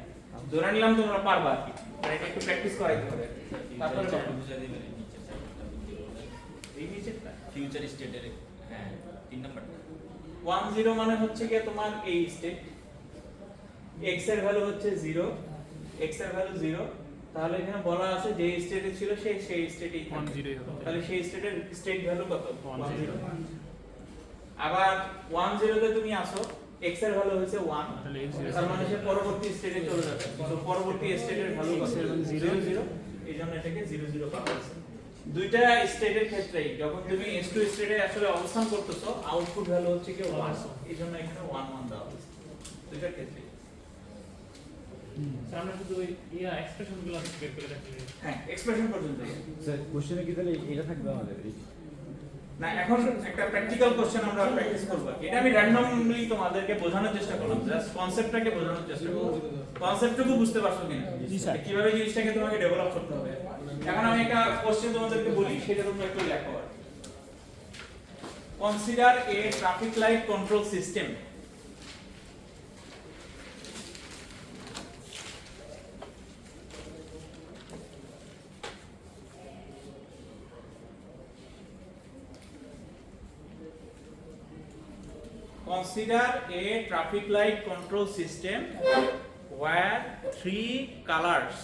ধরে নিলাম তোমরা পারবা আর কি, আর এটা একটু প্র্যাকটিস করাইতে হবে। তারপরে এই নিচেরটা ফিউচার স্টেটের হ্যাঁ 3 নাম্বারটা 10 মানে হচ্ছে কি তোমার এই স্টেট, x এর ভ্যালু হচ্ছে 0, x এর ভ্যালু 0, তাহলে এখানে বলা আছে যে স্টেটে ছিল সেই স্টেটেই থাকবে, 10 হবে। তাহলে সেই স্টেটের স্টেট ভ্যালু কত 10। আবার 10 তে তুমি আসো, x এর ভ্যালু হচ্ছে 1, তাহলে x 0 তার মানে সে পরবর্তী স্টেটে চলে যাবে, তো পরবর্তী স্টেটের ভ্যালু কত 0 এইজন্য এটাকে 0 0 পাওয়া গেছে। দুইটা স্টেটের ক্ষেত্রেই যখন তুমি S2 স্টেটে আসলে অবস্থান করতেছো, আউটপুট ভ্যালু হচ্ছে কি 1, এইজন্য এখানে 1 1 দেওয়া হয়েছে দুইটার ক্ষেত্রে। স্যার আমরা শুধু ওই এক্সপ্রেশনগুলো বের করে রাখছি। হ্যাঁ, এক্সপ্রেশন পর্যন্ত। স্যার কোশ্চেনে কি তাহলে এটা থাকবে আমাদের? না, এখন একটা প্র্যাকটিক্যাল কোশ্চেন আমরা প্র্যাকটিস করব। এটা আমি র‍্যান্ডমলি তোমাদেরকে বোঝানোর চেষ্টা করলাম, জাস্ট কনসেপ্টটাকে বোঝানোর চেষ্টা করব। কনসেপ্টটুকু বুঝতে পারছো কিনা? জি স্যার। কিভাবে জিনিসটাকে তোমাকে ডেভেলপ করতে হবে। এখন আমি একটা কোশ্চেন তোমাদেরকে বলি, সেটা তোমরা একটু লেখো। Consider A traffic light control system Consider a traffic light control system where three colors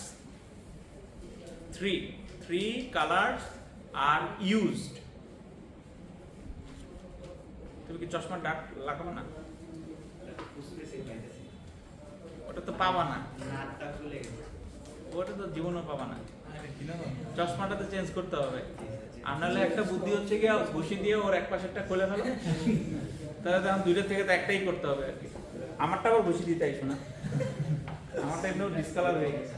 are used. তুমি কি চশমা ডাক লাগাবো না? ওটা তো পাবা না, ওটা তো জীবনও পাবা না, চশমাটা তো চেঞ্জ করতে হবে। আর নাহলে একটা বুদ্ধি হচ্ছে গিয়ে ঘুষি দিয়ে ওর এক পাশেরটা খুলে ফেলো, তাহলে তখন দুইটা থেকে তো একটাই করতে হবে আর কি। আমারটা আবার ঘুষি দিতে আইসো না, আমারটা একদম ডিসকালার হয়ে গেছে।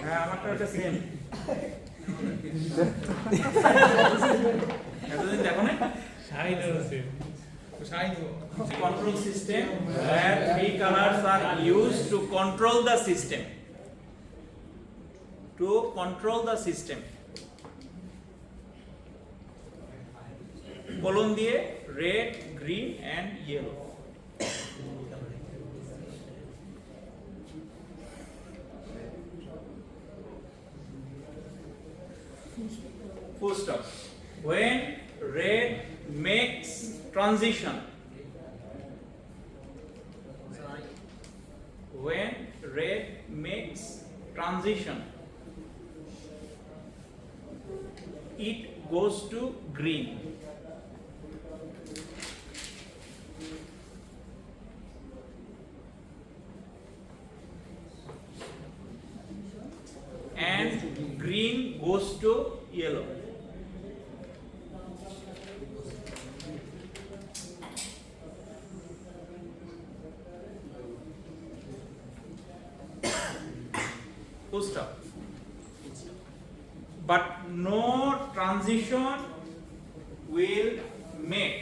হ্যাঁ, আমারটা ওটা সেম। এতদিন দেখো না? Control system where three colors are used to control the system. To control the system. Colon দিয়ে red, green and yellow. Full stop. When red makes transition, it goes to green. And green goes to yellow. Full stop. But no transition will make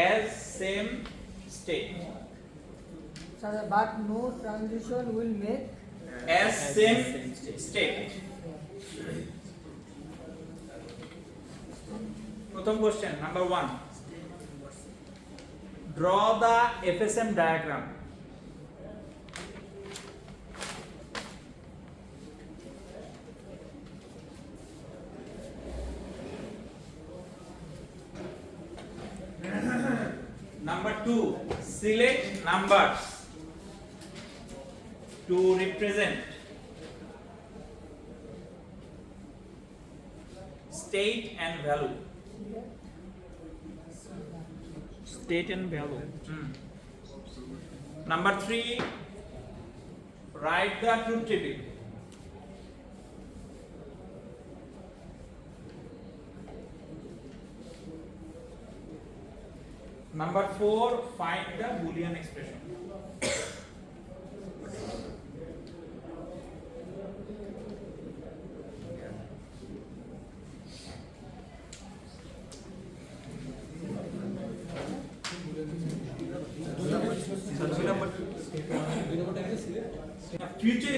as same state. Sir, but no transition will make As same state. প্রথম question number 1, draw the FSM diagram. Number 2, select numbers to represent state and value. State and value. Number 3, write the truth table. Number 4, find the Boolean expression.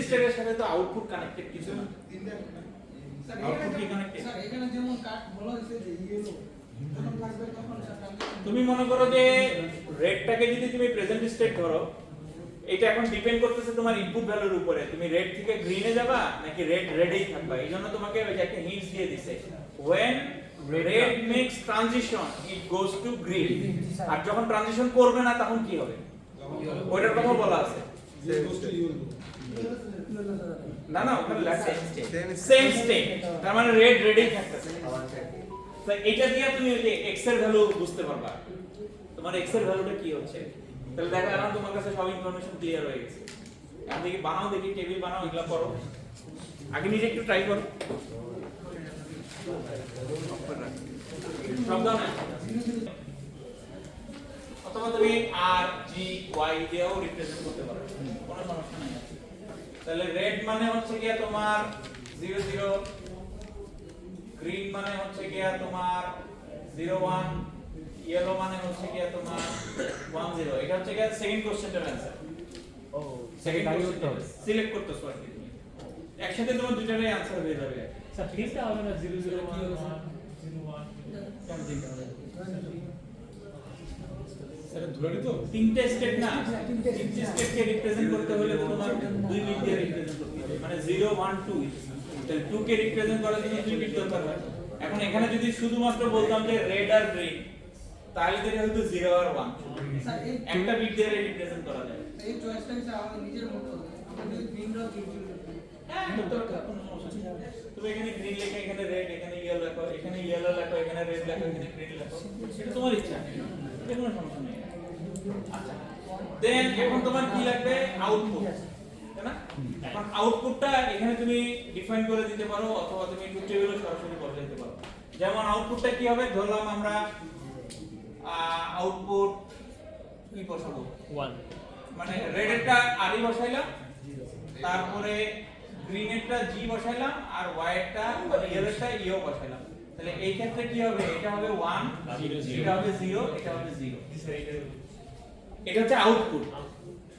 স্টেটের সাথে তো output connected কিছু না। Sir Output কি এখানে connected? Sir এখানে যেমন কাট বলা হয়েছে যে ইয়েলো যখন থাকবে তখন স্যার তুমি মনে করো যে রেডটাকে যদি তুমি প্রেজেন্ট স্টেট ধরো, এটা এখন ডিপেন্ড করতেছে তোমার ইনপুট ভ্যালুর উপরে, তুমি রেড থেকে গ্রিনে যাবা নাকি রেডেই থাকবা। এইজন্য তোমাকে ওই যে একটা হিন্টস দিয়ে দিছে, when red makes transition it goes to green, আর যখন ট্রানজিশন করবে না তখন কি হবে ওইটার কথা বলা আছে। না না ওখানে লেখা সেম স্টেট, তার মানে রেড রেডেই থাকতেছে। তো এটা দিয়ে তুমি ওই যে x এর ভ্যালু বুঝতে পারবা, তোমার x এর ভ্যালুটা কি হচ্ছে। তাহলে দেখো এখন তোমার কাছে সব ইনফরমেশন ক্লিয়ার হয়ে গেছে। এখন দেখি বানাও, দেখি টেবিল বানাও, এগুলা করো। আগে নিজে একটু ট্রাই করো। সব দাও না, অথবা তুমি আর জি ওয়াই দিয়েও রিপ্রেজেন্ট করতে পারো, কোনো সমস্যা নাই। তাহলে রেড মানে হচ্ছে গিয়া তোমার 0 0, গ্রিন মানে হচ্ছে গিয়া তোমার 0 1, ইয়েলো মানে হচ্ছে গিয়া তোমার 1 0। এটা হচ্ছে গিয়া সেকেন্ড কোশ্চেনটার आंसर। ও সেকেন্ড আগে কোশ্চেন করতে হবে। সিলেক্ট করতেছো আর কি তুমি। একসাথে তোমার দুইটারই आंसर হয়ে যাবে। স্যার তিনটা হবে না 0 0 1 1 0 1 কেমন তিনটা হবে? স্যার ধরে তো তিনটে স্টেট না, তিনটে তিনটে স্টেটকে রিপ্রেজেন্ট করতে হলে তো তোমার দুই বিট দিয়ে রিপ্রেজেন্ট করতে হবে, মানে 0 1 2। তাহলে 2 কে রিপ্রেজেন্ট করার জন্য দুই বিট দরকার হয়। এখন এখানে যদি শুধুমাত্র বলতাম যে রেড আর গ্রিন, তাহলে তো এটা হতো 0 আর 1, স্যার এই একটা বিট দিয়ে রিপ্রেজেন্ট করা যায়। এই চয়েসটা স্যার আমাদের নিজের মতো আমরা যদি গ্রিন রাও চুজ হ্যাঁ, করতে পারো, কোনো সমস্যা নেই। তুমি এখানে গ্রিন লেখো, এখানে রেড, এখানে ইয়েলো লেখো, এখানে ইয়েলো লেখো, এখানে রেড লেখো, এখানে গ্রিন লেখো, এটা তোমার ইচ্ছা, এটা কোনো সমস্যা নেই। আচ্ছা, দেন এখন তোমার কি লাগবে? আউটপুট, তাই না? এখন আউটপুটটা এখানে তুমি ডিফাইন করে দিতে পারো, অথবা তুমি ট্রুথ টেবিলে সরাসরি করে দিতে পারো। যেমন আউটপুটটা কি হবে, ধরলাম আমরা আউটপুট কি বসাবো, 1 মানে রেডেরটা আর ই বসাইলাম, তারপরে গ্রিনেরটা জি বসাইলাম, আর হোয়াইটটা মানে ইয়েলোটা ইও বসাইলাম। তাহলে এই ক্ষেত্রে কি হবে, এটা হবে 1, এটা হবে 0, এটা হবে 0। এটা হচ্ছে আউটপুট।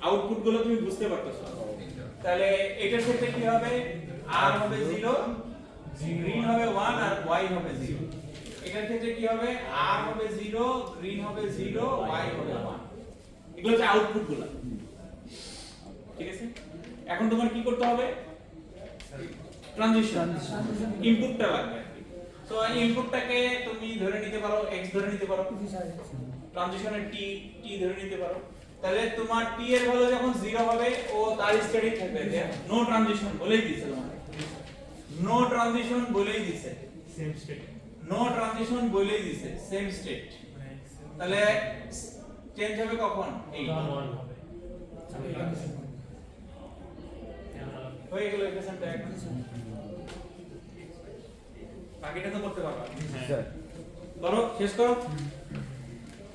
আউটপুট গুলো তুমি বুঝতে পারতেছো। তাহলে এটার ক্ষেত্রে কি হবে, আর হবে 0, গ্রিন হবে 1 আর ওয়াই হবে 0। এটার ক্ষেত্রে কি হবে, আর হবে 0, গ্রিন হবে 0, ওয়াই হবে 1। এগুলো হচ্ছে আউটপুট গুলো, ঠিক আছে? এখন তোমার কি করতে হবে, ট্রানজিশন ইনপুটটা লাগবে। তো এই ইনপুটটাকে তুমি ধরে নিতে পারো x ধরে নিতে পারো, ট্রানজিশনের t ধরে নিতে পারো। তাহলে তোমার t এর ভ্যালু যখন 0 হবে ও তার স্টেটে থাকবে, নো ট্রানজিশন বলেই দিয়েছে তোমাকে, নো ট্রানজিশন বলেই দিয়েছে, সেম স্টেট নো ট্রানজিশন বলেই দিয়েছে, সেম স্টেট। তাহলে চেঞ্জ হবে কখন, এই 1 হবে হয়ে গেল ইকুয়েশনটা এখন। বাকিটা তো করতে পারবা, স্যার করো, শেষ করো।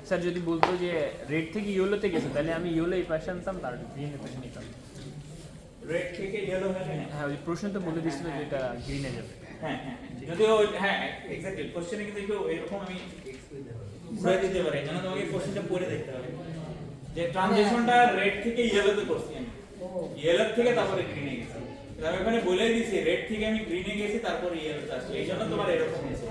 স্যার যদি বলতো যে রেড থেকে ইয়েলোতে গেছে তাহলে আমি ইয়েলো এই পাশে আনতাম, তার গ্রিন এর পাশে নিতাম। রেড থেকে ইয়েলো হয়ে যায়। হ্যাঁ ওই প্রশ্ন তো বলে দিয়েছিল যে এটা গ্রিনে যাবে। হ্যাঁ হ্যাঁ, যদিও হ্যাঁ এক্স্যাক্টলি কোশ্চেনে কিন্তু একটু এরকম আমি ঘুরে দিতে পারি, যেন তোমাকে কোশ্চেনটা পড়ে দেখতে হবে যে ট্রানজিশনটা রেড থেকে ইয়েলোতে করছি আমি, ইয়েলো থেকে তারপরে গ্রিনে গেছি। আমি ওখানে বলেই দিয়েছি রেড থেকে আমি গ্রিনে গেছি তারপরে ইয়েলোতে আসছি, এই জন্য তোমার এরকম হয়েছে।